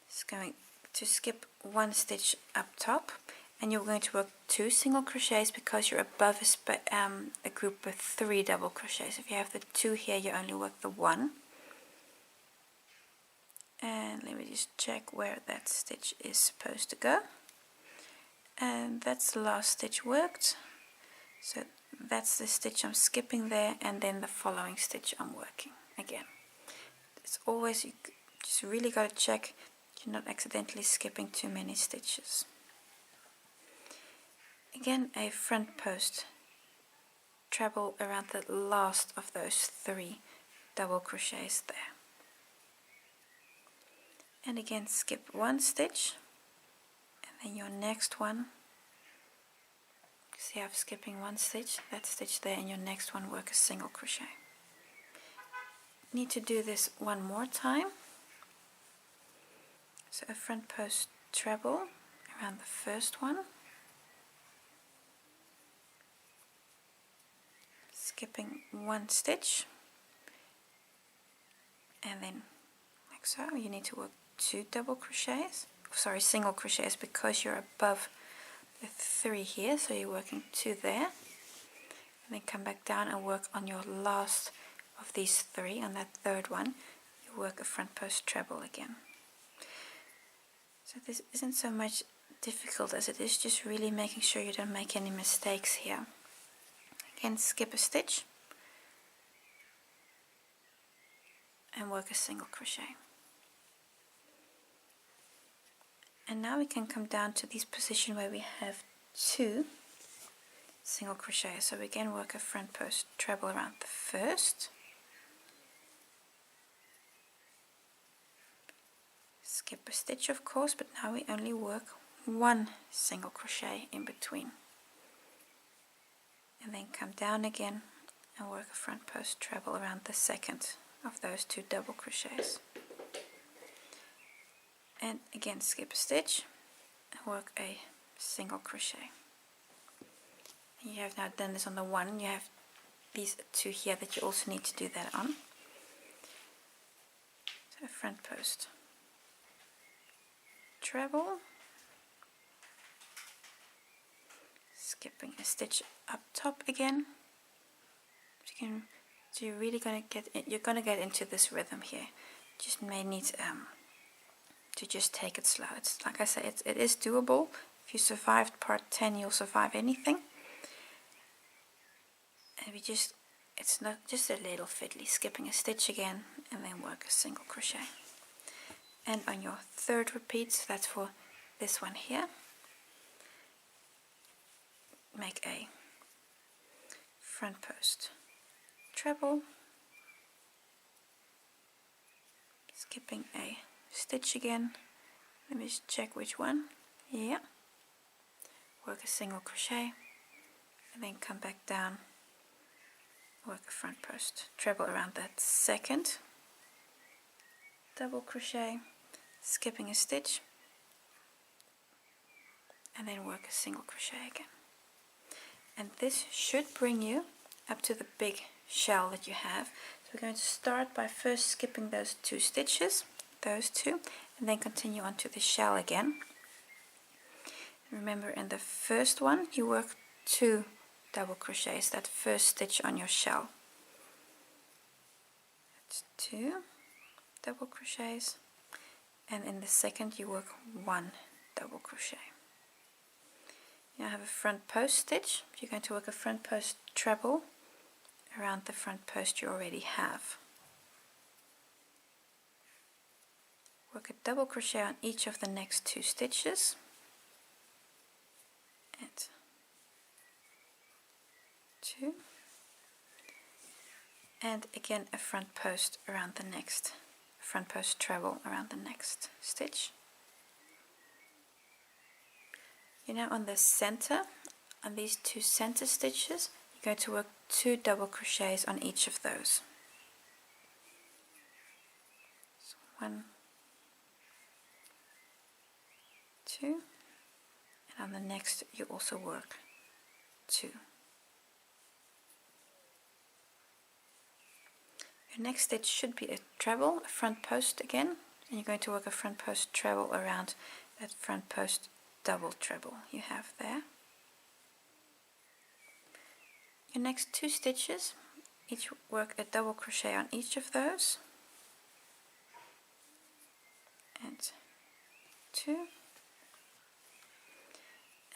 Just going to skip one stitch up top, and you're going to work 2 single crochets because you're above a group with 3 double crochets. If you have the 2 here, you only work the 1. And let me just check where that stitch is supposed to go. And that's the last stitch worked. So that's the stitch I'm skipping there, and then the following stitch I'm working again. It's always, you just really got to check you're not accidentally skipping too many stitches. Again, a front post treble around the last of those 3 double crochets there. And again, skip one stitch, and then your next one, see I'm skipping one stitch, that stitch there, and your next one work a single crochet. Need to do this one more time. So a front post treble around the first one, skipping one stitch, and then like so. You need to work 2 double crochets, sorry, single crochets, because you're above the 3 here, so you're working 2 there, and then come back down and work on your last of these 3. On that third one you work a front post treble again. So this isn't so much difficult as it is just really making sure you don't make any mistakes here. Again, skip a stitch and work a single crochet. And now we can come down to this position where we have 2 single crochets. So we again work a front post treble around the first, skip a stitch of course, but now we only work 1 single crochet in between, and then come down again and work a front post treble around the second of those 2 double crochets. And again, skip a stitch and work a single crochet. And you have now done this on the 1. You have these 2 here that you also need to do that on. So front post treble, skipping a stitch up top again. So you're really going to get into this rhythm here. Just may need to just take it slow. It's like I say, it is doable. If you survived part 10, you'll survive anything. And it's not just a little fiddly. Skipping a stitch again, and then work a single crochet. And on your third repeat, so that's for this one here, make a front post treble, skipping a stitch again. Let me just check which one. Yeah, work a single crochet, and then come back down, work a front post treble around that second double crochet, skipping a stitch, and then work a single crochet again. And this should bring you up to the big shell that you have. So we're going to start by first skipping those 2 stitches, those 2, and then continue on to the shell again. Remember, in the first one you work 2 double crochets, that first stitch on your shell. That's 2 double crochets, and in the second you work 1 double crochet. You now have a front post stitch. You're going to work a front post treble around the front post you already have. Work a double crochet on each of the next 2 stitches, and 2, and again a front post around the next, front post treble around the next stitch. You're now on the center, on these 2 center stitches. You're going to work 2 double crochets on each of those. So 1, 2, and on the next you also work 2. Your next stitch should be a treble, a front post again, and you're going to work a front post treble around that front post double treble you have there. Your next 2 stitches, each work a double crochet on each of those, and 2,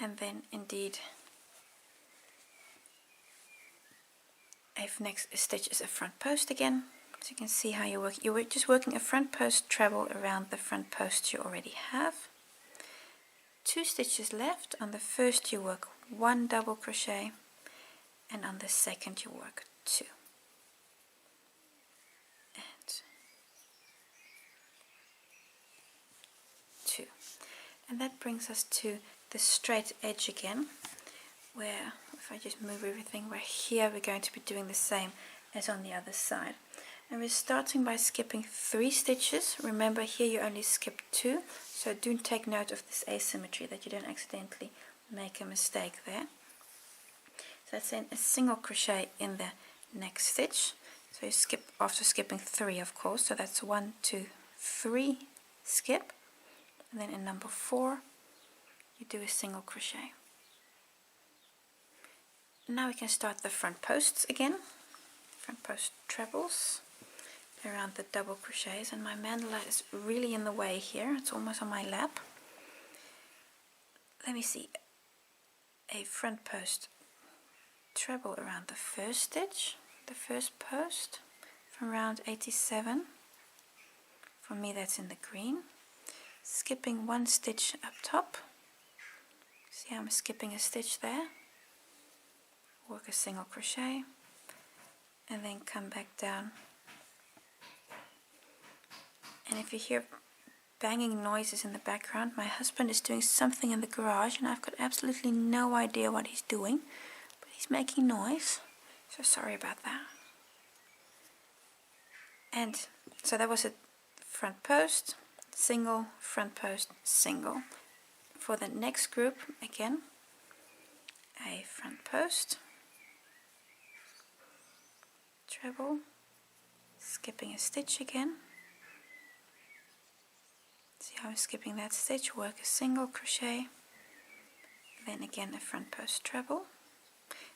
and then indeed next stitch is a front post again. So you can see how you work. You're just working a front post treble around the front post you already have. 2 stitches left. On the first you work 1 double crochet, and on the second you work 2. And 2. And that brings us to the straight edge again, where if I just move everything right here, we're going to be doing the same as on the other side. And we're starting by skipping 3 stitches. Remember, here you only skip 2, so do take note of this asymmetry, that you don't accidentally make a mistake there. So that's a single crochet in the next stitch. So you skip after skipping 3, of course, so that's 1, 2, 3 skip, and then in number 4 you do a single crochet. Now we can start the front posts again, front post trebles around the double crochets, and my mandala is really in the way here, it's almost on my lap. Let me see, a front post treble around the first stitch, the first post from round 87, for me that's in the green, skipping 1 stitch up top, see how I'm skipping a stitch there, work a single crochet, and then come back down. And if you hear banging noises in the background, my husband is doing something in the garage and I've got absolutely no idea what he's doing, but he's making noise, so sorry about that. And so that was a front post, single, front post, single. For the next group, again, a front post, treble, skipping a stitch again, see how I'm skipping that stitch, work a single crochet, then again a front post treble.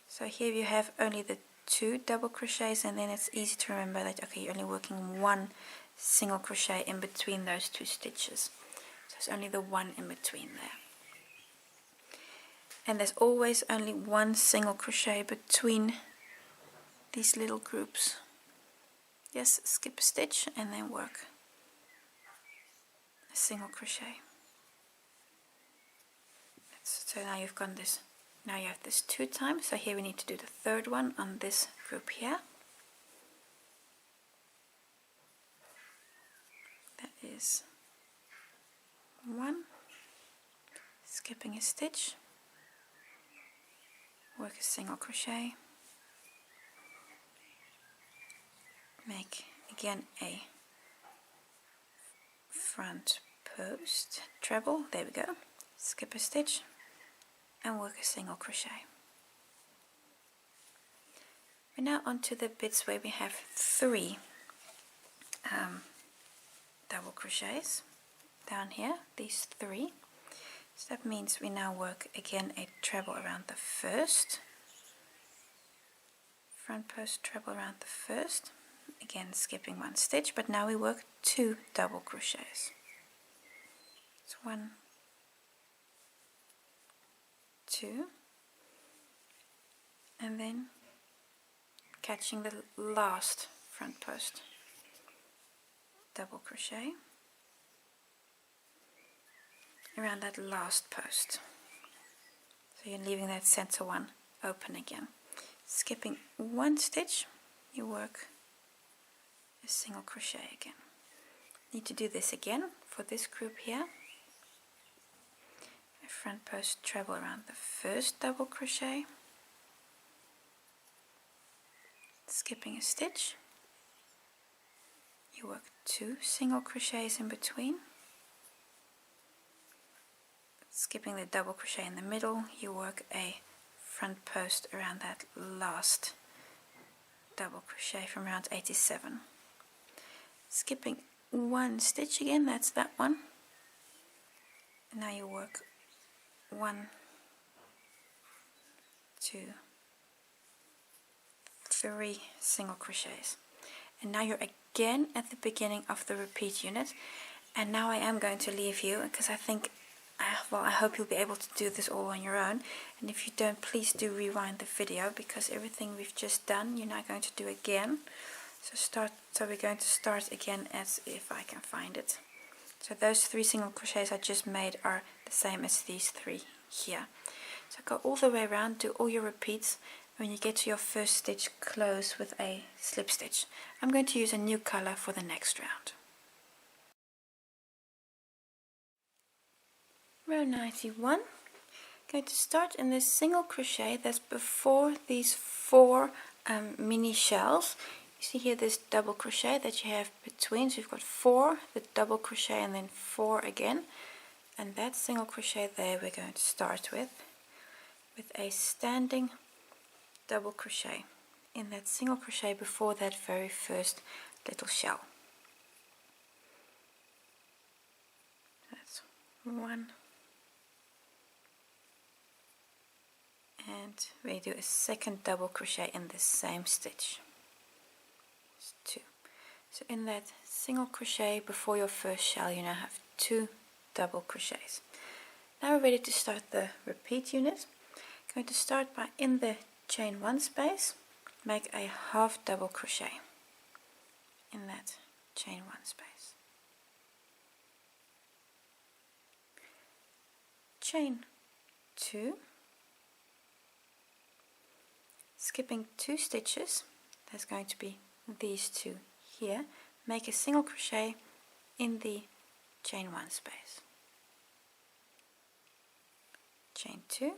So here you have only the 2 double crochets, and then it's easy to remember that, okay, you're only working 1 single crochet in between those 2 stitches, so it's only the 1 in between there. And there's always only 1 single crochet between these little groups. Yes, skip a stitch and then work a single crochet. So now you've got this, now you have this 2 times, so here we need to do the 3rd one on this group here. That is 1, skipping a stitch, work a single crochet, make again a front post treble, there we go, skip a stitch and work a single crochet. We're now on to the bits where we have 3 double crochets down here, these 3. So that means we now work again a treble around the first, front post treble around the first, again skipping 1 stitch, but now we work 2 double crochets. It's 1, 2, and then catching the last front post double crochet around that last post, so you're leaving that center one open again, skipping 1 stitch, you work a single crochet again. Need to do this again for this group here, a front post treble around the first double crochet, skipping a stitch, you work 2 single crochets in between, skipping the double crochet in the middle, you work a front post around that last double crochet from round 87. Skipping one stitch again, that's that one. And now you work 1, 2, 3 single crochets. And now you're again at the beginning of the repeat unit. And now I am going to leave you because I think, well, I hope you'll be able to do this all on your own. And if you don't, please do rewind the video, because everything we've just done you're now going to do again. So we're going to start again, as if I can find it. So those 3 single crochets I just made are the same as these 3 here. So go all the way around, do all your repeats. When you get to your first stitch, close with a slip stitch. I'm going to use a new color for the next round. Row 91. Going to start in this single crochet that's before these 4 mini shells. You see here this double crochet that you have between, so you've got 4, the double crochet, and then 4 again, and that single crochet there we're going to start with a standing double crochet in that single crochet before that very first little shell. That's 1. And we do a second double crochet in the same stitch. That's 2. So in that single crochet before your first shell you now have 2 double crochets. Now we're ready to start the repeat unit. I'm going to start by, in the chain 1 space, make a half double crochet in that chain 1 space. Chain 2, skipping 2 stitches, that's going to be these 2 here, make a single crochet in the chain 1 space. Chain 2,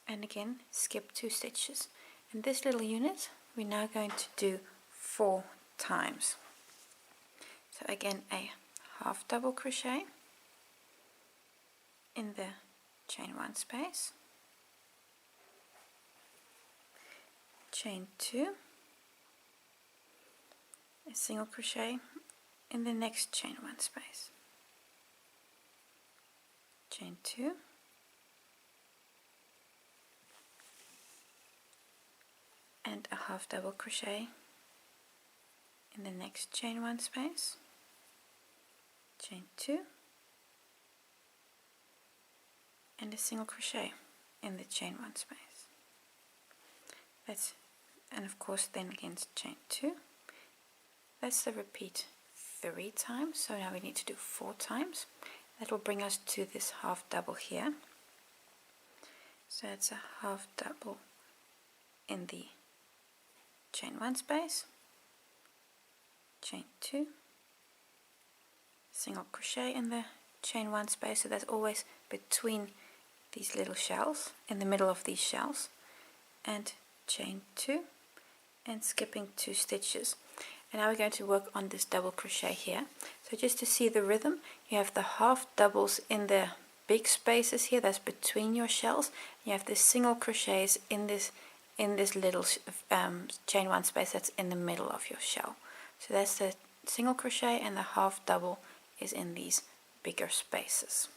and again skip 2 stitches. In this little unit we're now going to do 4 times. So again a half double crochet in the chain 1 space, chain 2, a single crochet in the next chain 1 space, chain 2, and a half double crochet in the next chain 1 space, chain 2, and a single crochet in the chain 1 space. And of course then again chain 2. That's the repeat 3 times, so now we need to do 4 times. That will bring us to this half double here. So it's a half double in the chain 1 space, chain 2, single crochet in the chain 1 space, so that's always between these little shells, in the middle of these shells, and chain 2, and skipping 2 stitches. And now we're going to work on this double crochet here. So just to see the rhythm, you have the half doubles in the big spaces here, that's between your shells. You have the single crochets in this little chain 1 space that's in the middle of your shell. So that's the single crochet, and the half double is in these bigger spaces.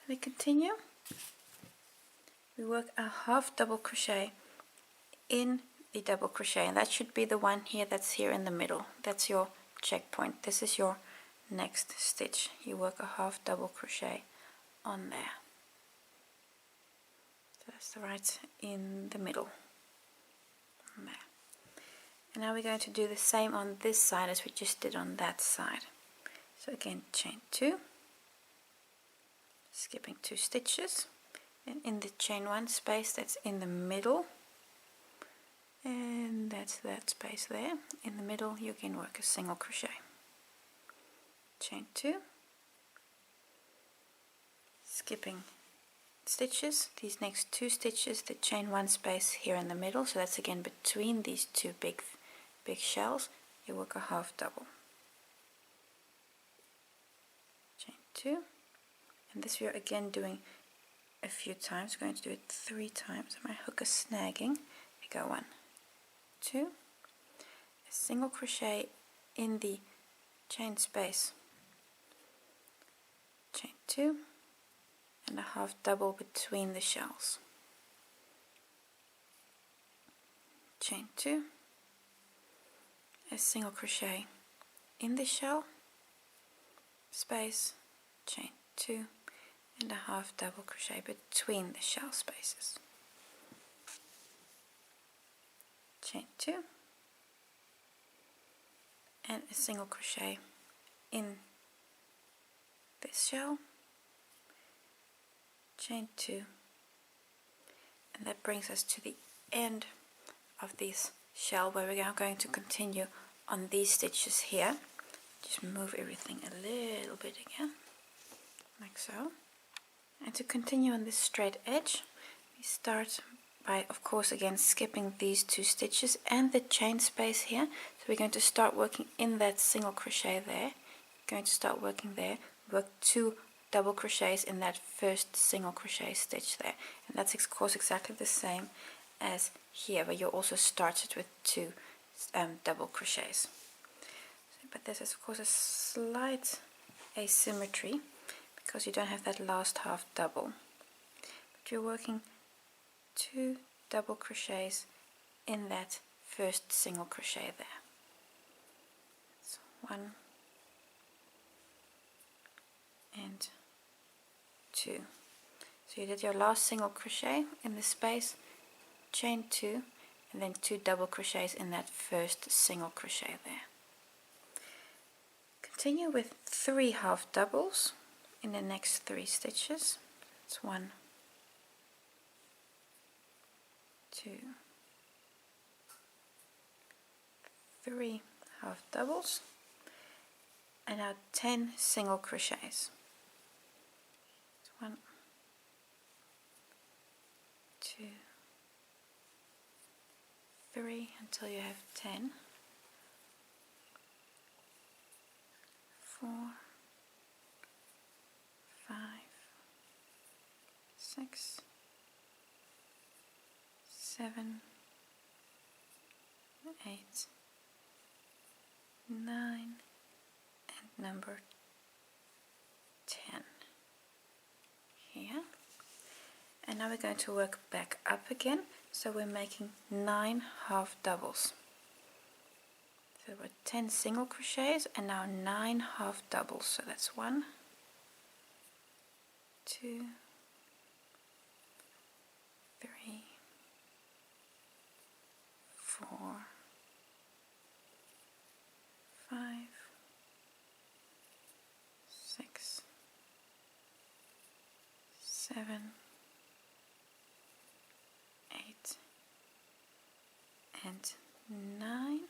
We continue. We work a half double crochet in the double crochet, and that should be the one here that's here in the middle. That's your checkpoint. This is your next stitch. You work a half double crochet on there. So that's right in the middle. There. And now we're going to do the same on this side as we just did on that side. So again, chain 2, skipping 2 stitches, and in the chain 1 space that's in the middle, and that's that space there, in the middle you can work a single crochet. Chain 2, skipping stitches, these next 2 stitches, the chain 1 space here in the middle, so that's again between these 2 big shells, you work a half double. 2, and this we are again doing a few times. We're going to do it 3 times. My hook is snagging. We go 1, 2, a single crochet in the chain space, chain 2, and a half double between the shells, chain 2, a single crochet in the shell space, chain 2, and a half double crochet between the shell spaces, chain 2, and a single crochet in this shell, chain 2, and that brings us to the end of this shell, where we are going to continue on these stitches here. Just move everything a little bit again, like so. And to continue on this straight edge, we start by, of course, again skipping these 2 stitches and the chain space here. So we're going to start working in that single crochet there. Going to start working there, work 2 double crochets in that first single crochet stitch there, and that's of course exactly the same as here, where you also started with 2 double crochets. But there's of course a slight asymmetry because you don't have that last half double, but you're working 2 double crochets in that first single crochet there. So 1 and 2. So you did your last single crochet in the space, chain 2, and then 2 double crochets in that first single crochet there. Continue with 3 half doubles in the next 3 stitches. It's 1, 2, 3 half doubles, and now 10 single crochets. 1, 2, 3 until you have 10, 4, 5, 6, 7, 8, 9, and number 10 here. And now we're going to work back up again, so we're making 9 half doubles. So we're 10 single crochets and now 9 half doubles. So that's 1, 2, 3, 4, 5, 6, 7, 8, and 9.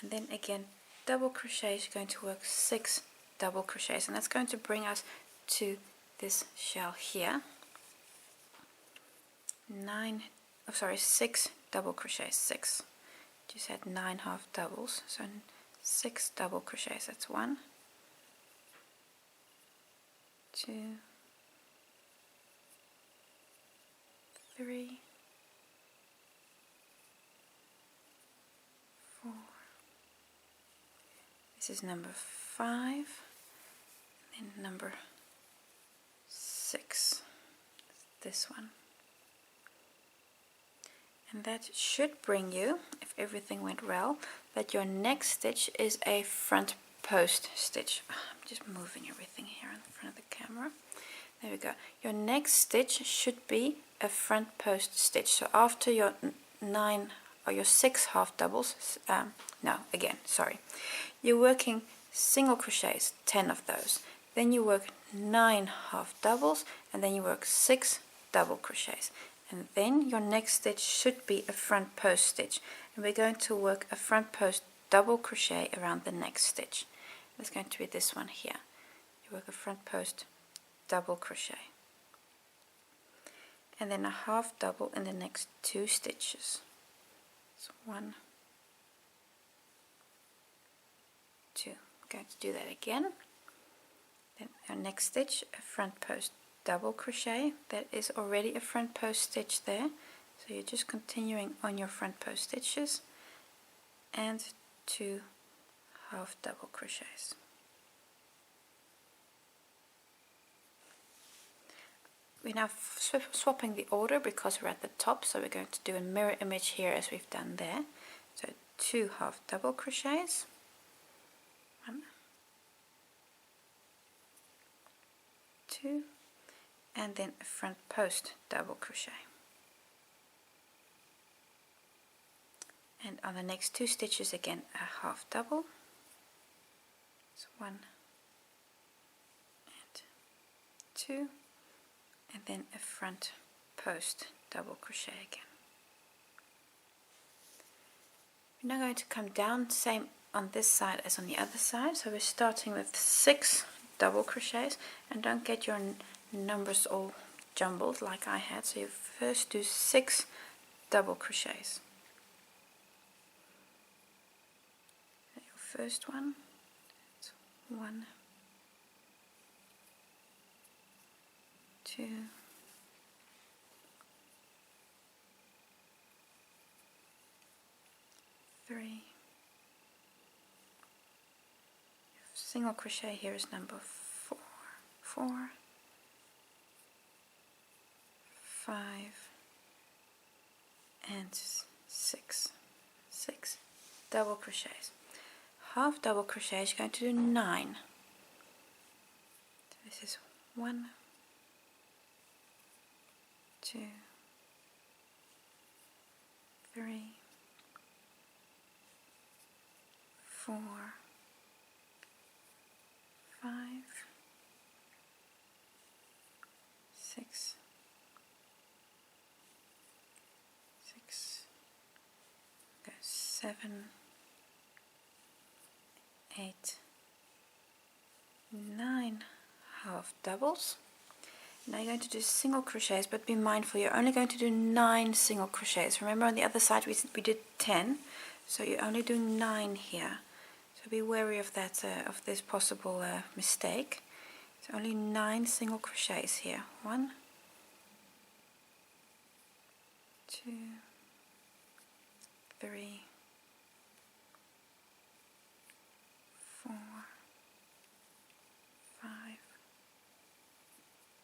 And then again, double crochets, you're going to work 6 double crochets, and that's going to bring us to this shell here. 6 double crochets, 6. Just had 9 half doubles, so 6 double crochets. That's 1, 2, 3, 4. This is number 5, and number 6. This one. And that should bring you, if everything went well, that your next stitch is a front post stitch. I'm just moving everything here in front of the camera. There we go. Your next stitch should be a front post stitch. So after your 9 or your 6 half doubles, you're working single crochets, 10 of those. Then you work 9 half doubles, and then you work 6 double crochets. And then your next stitch should be a front post stitch, and we're going to work a front post double crochet around the next stitch. That's going to be this one here. You work a front post double crochet, and then a half double in the next 2 stitches. So 1, 2. I'm going to do that again. Then our next stitch, a front post double crochet. That is already a front post stitch there, so you're just continuing on your front post stitches, and 2 half double crochets. We're now swapping the order because we're at the top, so we're going to do a mirror image here as we've done there. So 2 half double crochets, 1, 2, and then a front post double crochet. And on the next 2 stitches again a half double, so 1 and 2, and then a front post double crochet again. We're now going to come down, same on this side as on the other side, so we're starting with 6 double crochets, and don't get your numbers all jumbled like I had, so you first do 6 double crochets. Your first one, 1, 2, 3. Single crochet here is number 4, 4, 5, and 6, 6 double crochets. Half double crochet is going to do 9. So this is 1, 2, 3, 4, 5, 6, 7, 8, 9 half doubles. Now you're going to do single crochets, but be mindful you're only going to do 9 single crochets. Remember on the other side we did 10, so you're only doing 9 here. So be wary of that, of this possible mistake. So only 9 single crochets here. 1, 2, 3, 4, 5,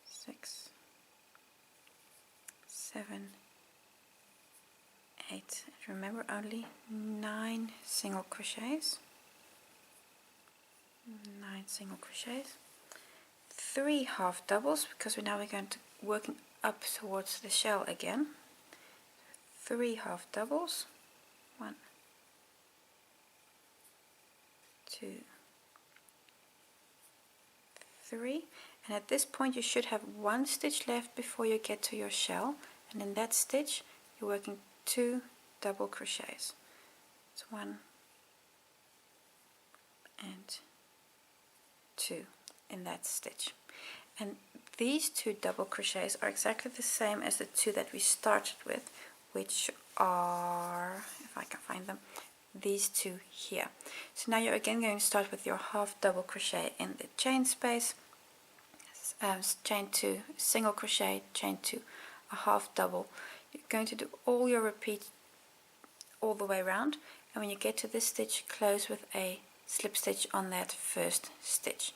6, 7, 8. And remember only 9 single crochets. 9 single crochets. 3 half doubles, because we're going to working up towards the shell again. 3 half doubles. 1, 2, 3, and at this point you should have 1 stitch left before you get to your shell, and in that stitch you're working 2 double crochets. It's 1 and 2 in that stitch, and these 2 double crochets are exactly the same as the 2 that we started with, which are, if I can find them, these 2 here. So now you're again going to start with your half double crochet in the chain space, chain 2, single crochet, chain 2, a half double. You're going to do all your repeat all the way around, and when you get to this stitch, close with a slip stitch on that first stitch.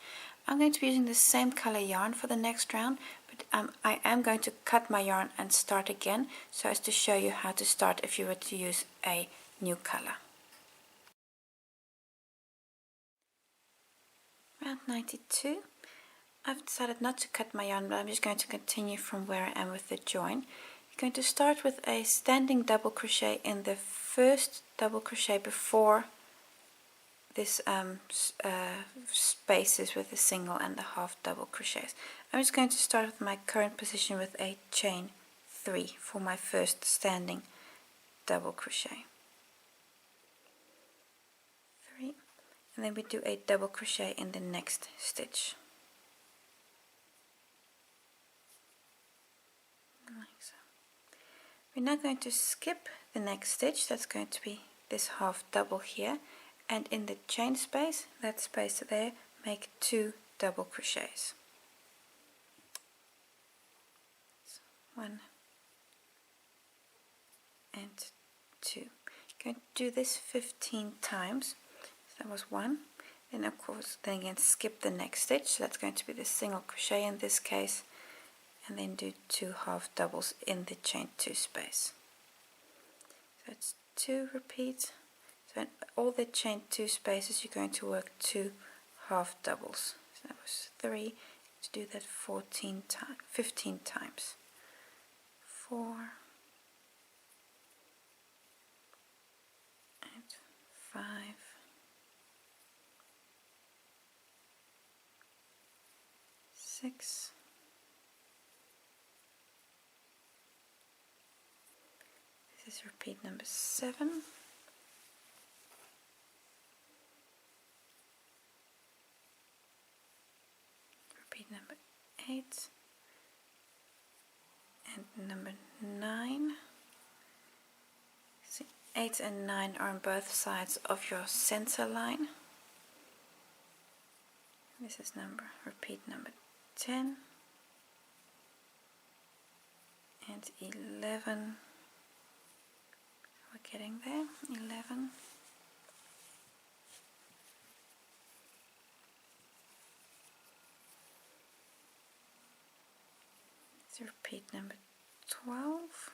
I'm going to be using the same color yarn for the next round, but I am going to cut my yarn and start again, so as to show you how to start if you were to use a new color. Round 92. I've decided not to cut my yarn, but I'm just going to continue from where I am with the join. You're going to start with a standing double crochet in the first double crochet before this spaces with the single and the half double crochets. I'm just going to start with my current position with a chain 3 for my first standing double crochet. 3, and then we do a double crochet in the next stitch. Like so. We're now going to skip the next stitch, that's going to be this half double here, and in the chain space, that space there, make 2 double crochets. 1 and 2. You're going to do this 15 times. So that was 1. Then of course, then again skip the next stitch. So that's going to be the single crochet in this case, and then do 2 half doubles in the chain 2 space. So it's 2 repeats. So in all the chain 2 spaces you're going to work 2 half doubles. So that was 3. To do that 15 times. 4 and 5, 6, this is repeat number 7, repeat number 8, and number 9. See, 8 and 9 are on both sides of your center line. This is repeat number 10 and 11. We're getting there. 11. It's repeat number 12.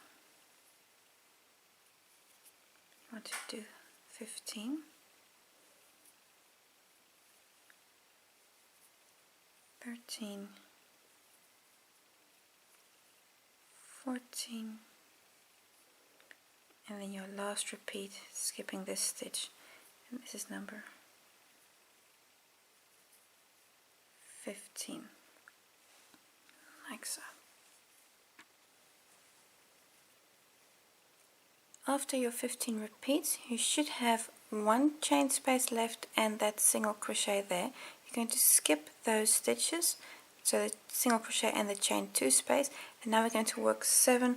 You want to do 15. 13, 14, and then your last repeat, skipping this stitch, and this is number 15, like so. After your 15 repeats, you should have 1 chain space left and that single crochet there. You're going to skip those stitches, so the single crochet and the chain 2 space, and now we're going to work 7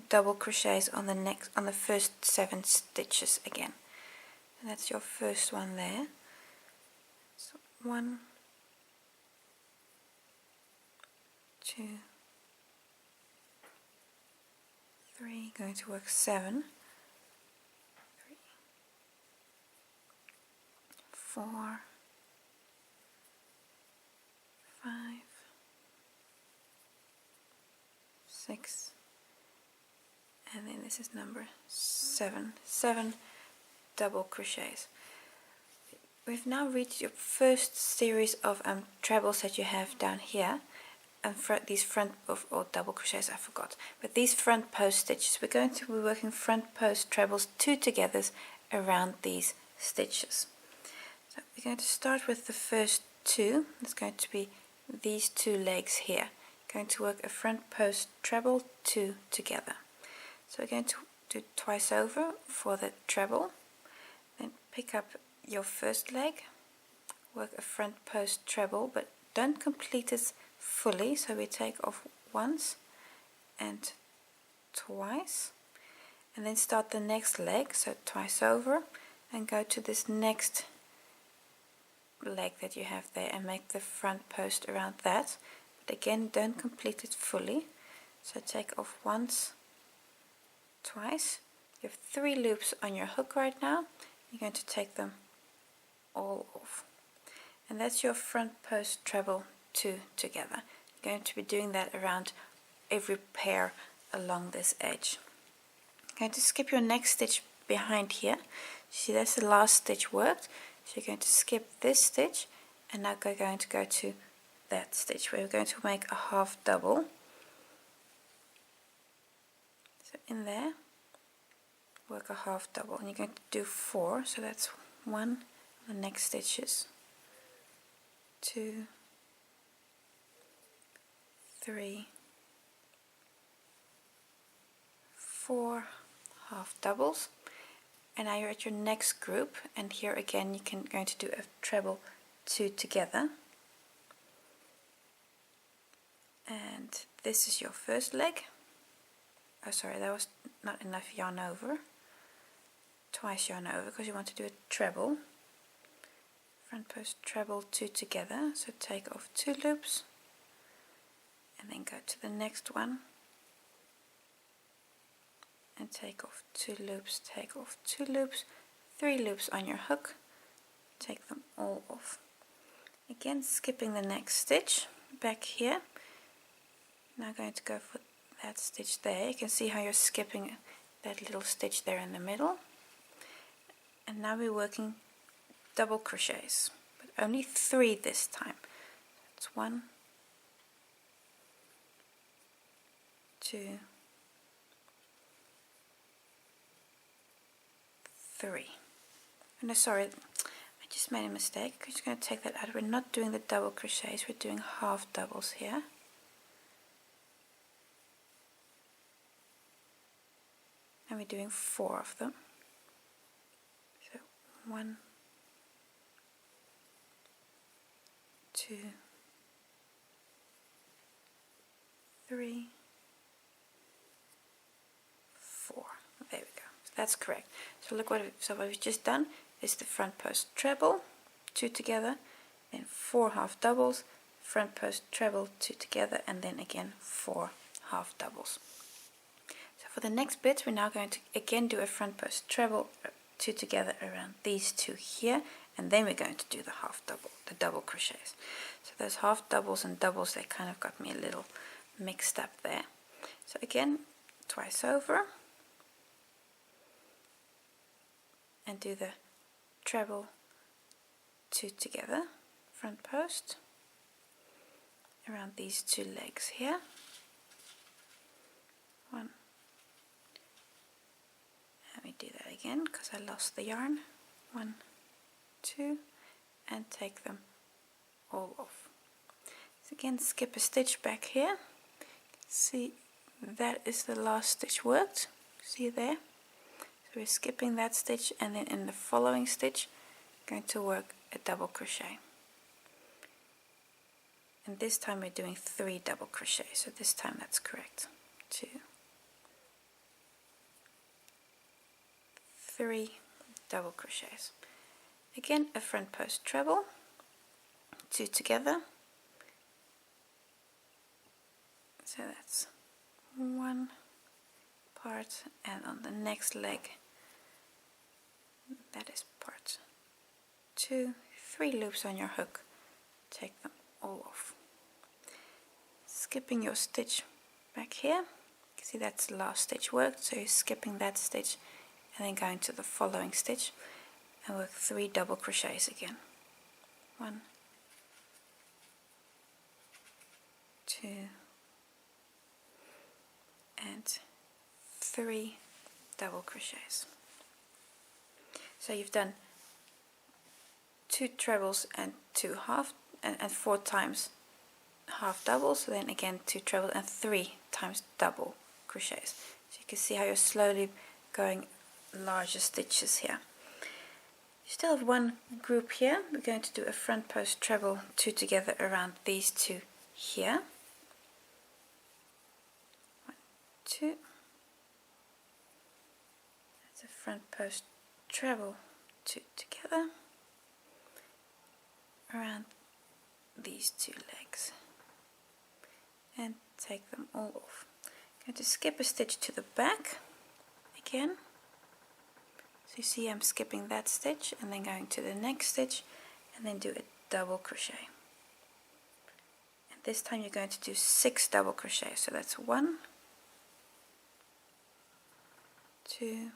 double crochets on the first 7 stitches again. And that's your first one there. So 1, 2, 3, going to work 7, 3, 4, 5, 6, and then this is number 7. 7 double crochets. We've now reached your first series of trebles that you have down here, and these front or double crochets I forgot, but these front post stitches, we're going to be working front post trebles 2 togethers around these stitches. So we're going to start with the first 2. It's going to be these 2 legs here. Going to work a front post treble 2 together. So we're going to do twice over for the treble, then pick up your first leg, work a front post treble, but don't complete it fully, so we take off once and twice, and then start the next leg, so twice over, and go to this next leg that you have there and make the front post around that, but again don't complete it fully, so take off once, twice. You have 3 loops on your hook right now. You're going to take them all off, and that's your front post treble 2 together. You're going to be doing that around every pair along this edge. You're going to skip your next stitch behind here. See, that's the last stitch worked, so you're going to skip this stitch, and now we're going to go to that stitch where we're going to make a half double. So in there, work a half double, and you're going to do 4, so that's 1 on the next stitches, 2, 3, 4 half doubles, and now you're at your next group, and here again you can going to do a treble 2 together, and this is your first leg. Oh sorry, that was not enough yarn over. Twice yarn over because you want to do a treble, front post treble 2 together, so take off 2 loops and then go to the next one and take off 2 loops, take off 2 loops, 3 loops on your hook, take them all off. Again, skipping the next stitch back here. Now going to go for that stitch there. You can see how you're skipping that little stitch there in the middle. And now we're working double crochets, but only 3 this time. That's 1, 2, 3. Oh, no, sorry, I just made a mistake. I'm just going to take that out. We're not doing the double crochets, we're doing half doubles here. And we're doing 4 of them. So 1, 2, 3, 4. There we go. So that's correct. So look what we've just done is the front post treble 2 together, then 4 half doubles, front post treble 2 together, and then again 4 half doubles. So for the next bit, we're now going to again do a front post treble 2 together around these 2 here, and then we're going to do the half double, the double crochets. So those half doubles and doubles, they kind of got me a little mixed up there. So again, twice over, and do the treble 2 together, front post, around these 2 legs here. 1. Let me do that again because I lost the yarn. 1, 2, and take them all off. So again, skip a stitch back here. See, that is the last stitch worked. See there? So we're skipping that stitch, and then in the following stitch going to work a double crochet. And this time we're doing 3 double crochets, so this time that's correct. 2, 3 double crochets. Again, a front post treble 2 together. So that's 1 part, and on the next leg that is part 2, 3 loops on your hook, take them all off. Skipping your stitch back here, you can see that's the last stitch worked, so you're skipping that stitch and then going to the following stitch and work 3 double crochets again. 1, 2, and 3 double crochets. So you've done 2 trebles and 2 half and 4 times half doubles, so then again 2 trebles and 3 times double crochets. So you can see how you're slowly going larger stitches here. You still have one group here. We're going to do a front post treble 2 together around these 2 here. 1, 2. That's a front post treble 2 together around these 2 legs, and take them all off. I'm going to skip a stitch to the back again. So you see I'm skipping that stitch and then going to the next stitch and then do a double crochet. And this time you're going to do 6 double crochets. So that's 1, 2,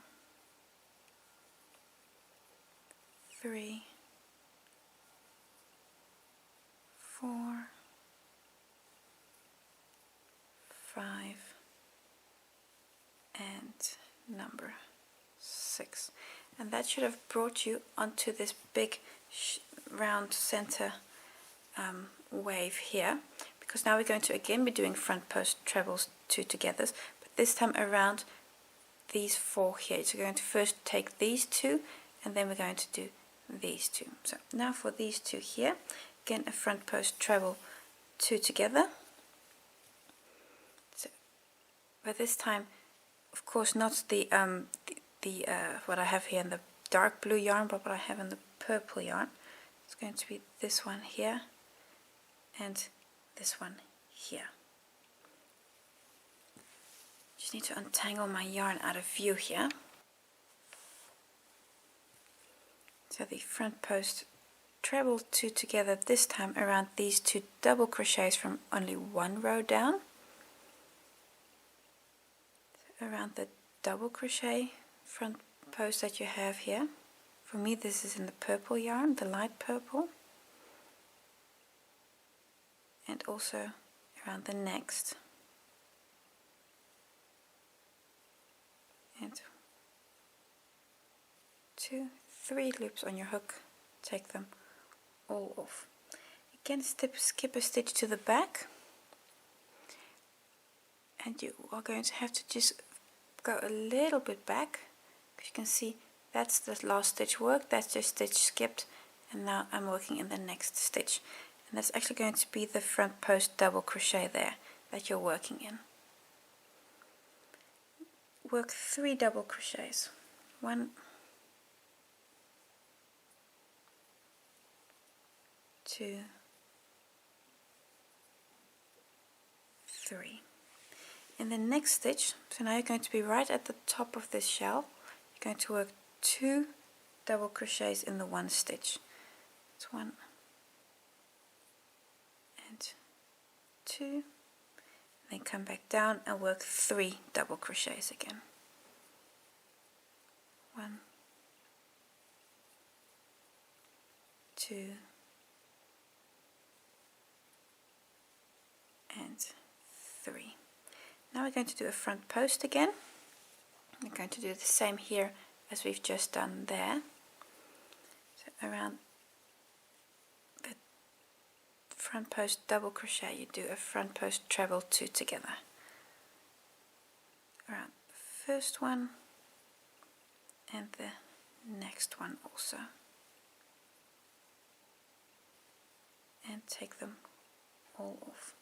3, 4, 5, and number 6. And that should have brought you onto this big round center wave here, because now we're going to again be doing front post trebles 2 together, but this time around these 4 here. So we're going to first take these 2 and then we're going to do these 2. So now for these 2 here, again a front post treble 2 together. So, but this time, of course, not the what I have here in the dark blue yarn, but what I have in the purple yarn. It's going to be this one here and this one here. Just need to untangle my yarn out of view here. So the front post treble 2 together, this time around these 2 double crochets from only 1 row down. So around the double crochet front post that you have here. For me this is in the purple yarn, the light purple. And also around the next. And 2, 3 loops on your hook, take them all off. Again, skip a stitch to the back, and you are going to have to just go a little bit back, because you can see that's the last stitch work, that's just stitch skipped, and now I'm working in the next stitch, and that's actually going to be the front post double crochet there that you're working in. Work 3 double crochets, 1, 2, 3. In the next stitch, so now you're going to be right at the top of this shell, you're going to work 2 double crochets in the one stitch. It's 1 and 2, then come back down and work 3 double crochets again. 1, 2, and 3. Now we're going to do a front post again. We're going to do the same here as we've just done there. So around the front post double crochet you do a front post treble 2 together. Around the first one and the next one also. And take them all off.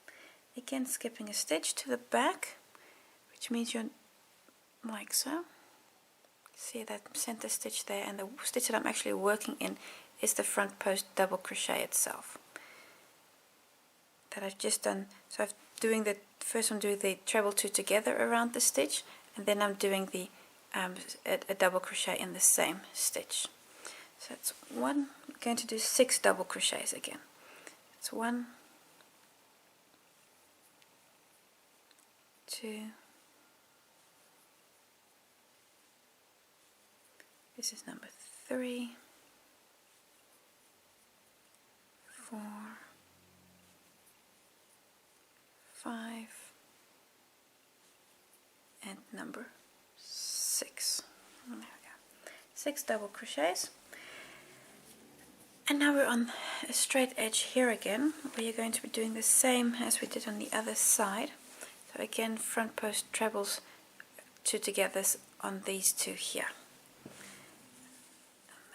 Again, skipping a stitch to the back, which means you're like so. See that center stitch there, and the stitch that I'm actually working in is the front post double crochet itself that I've just done. So I'm doing the first one, doing the treble 2 together around the stitch, and then I'm doing the a double crochet in the same stitch. So that's 1. I'm going to do 6 double crochets again. It's 1, 2, this is number 3, 4, 5, and number 6. There we go. 6 double crochets. And now we're on a straight edge here again, where you're going to be doing the same as we did on the other side. So again, front post trebles 2 together on these 2 here.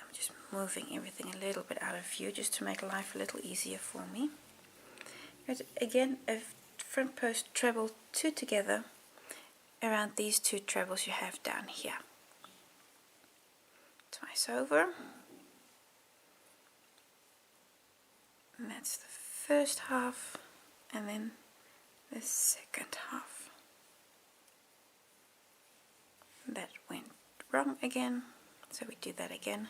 I'm just moving everything a little bit out of view just to make life a little easier for me. Again, a front post treble 2 together around these 2 trebles you have down here. Twice over. And that's the first half, and then the second half. That went wrong again, so we do that again.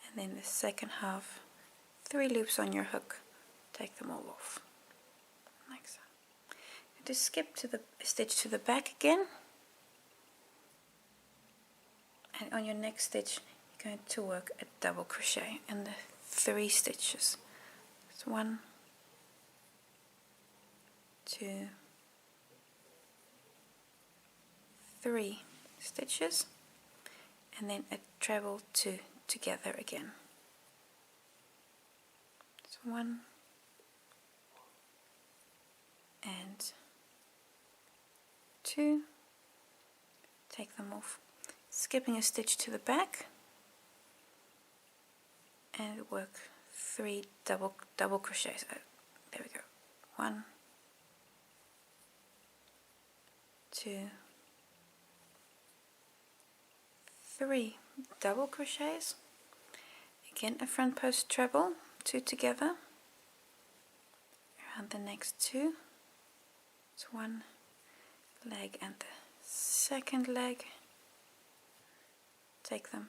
And then the second half, 3 loops on your hook, take them all off, like so. Just skip to the stitch to the back again, and on your next stitch you're going to work a double crochet in the 3 stitches. It's 1, 2, 3 stitches, and then a treble 2 together again. It's 1 and 2. Take them off, skipping a stitch to the back, and work 3 double crochets. There we go. 1, 2, 3 double crochets. again a front post treble, 2 together, around the next 2. It's one leg and the second leg. Take them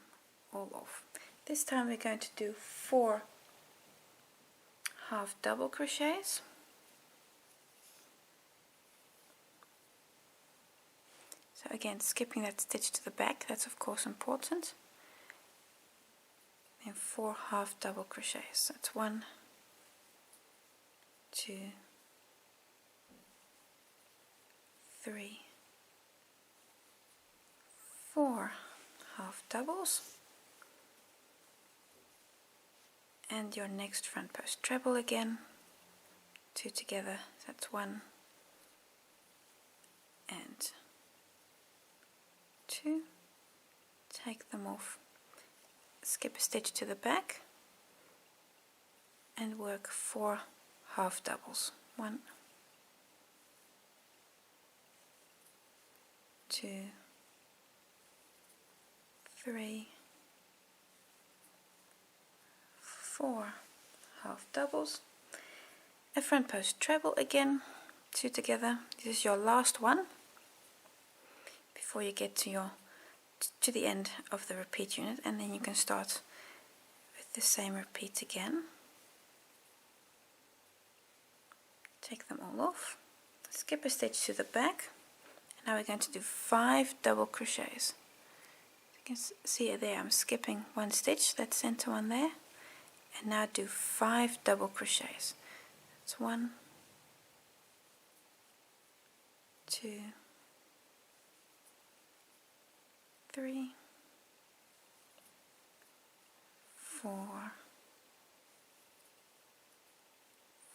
all off. This time we're going to do 4 half double crochets. So again, skipping that stitch to the back, that's of course important. And 4 half double crochets. That's 1, 2, 3, 4 half doubles. And your next front post treble again, 2 together, that's 1 and 2. Take them off, skip a stitch to the back and work 4 half doubles. 1, 2, 3, 4 half doubles, a front post treble again, 2 together. This is your last one before you get to the end of the repeat unit, and then you can start with the same repeat again. Take them all off, skip a stitch to the back, and now we're going to do 5 double crochets. You can see there I'm skipping 1 stitch, that center one there. And now do 5 double crochets. That's 1, 2, 3, 4,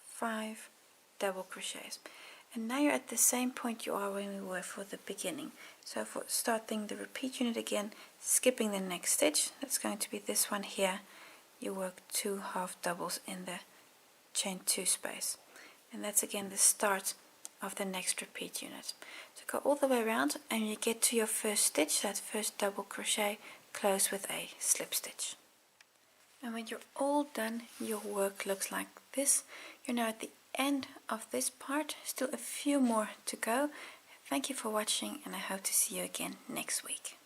5 double crochets. And now you're at the same point you are when we were for the beginning. So for starting the repeat unit again, skipping the next stitch, that's going to be this one here. You work 2 half doubles in the chain 2 space, and that's again the start of the next repeat unit. So go all the way around, and you get to your first stitch, that first double crochet, close with a slip stitch. And when you're all done, your work looks like this. You're now at the end of this part, still a few more to go. Thank you for watching, and I hope to see you again next week.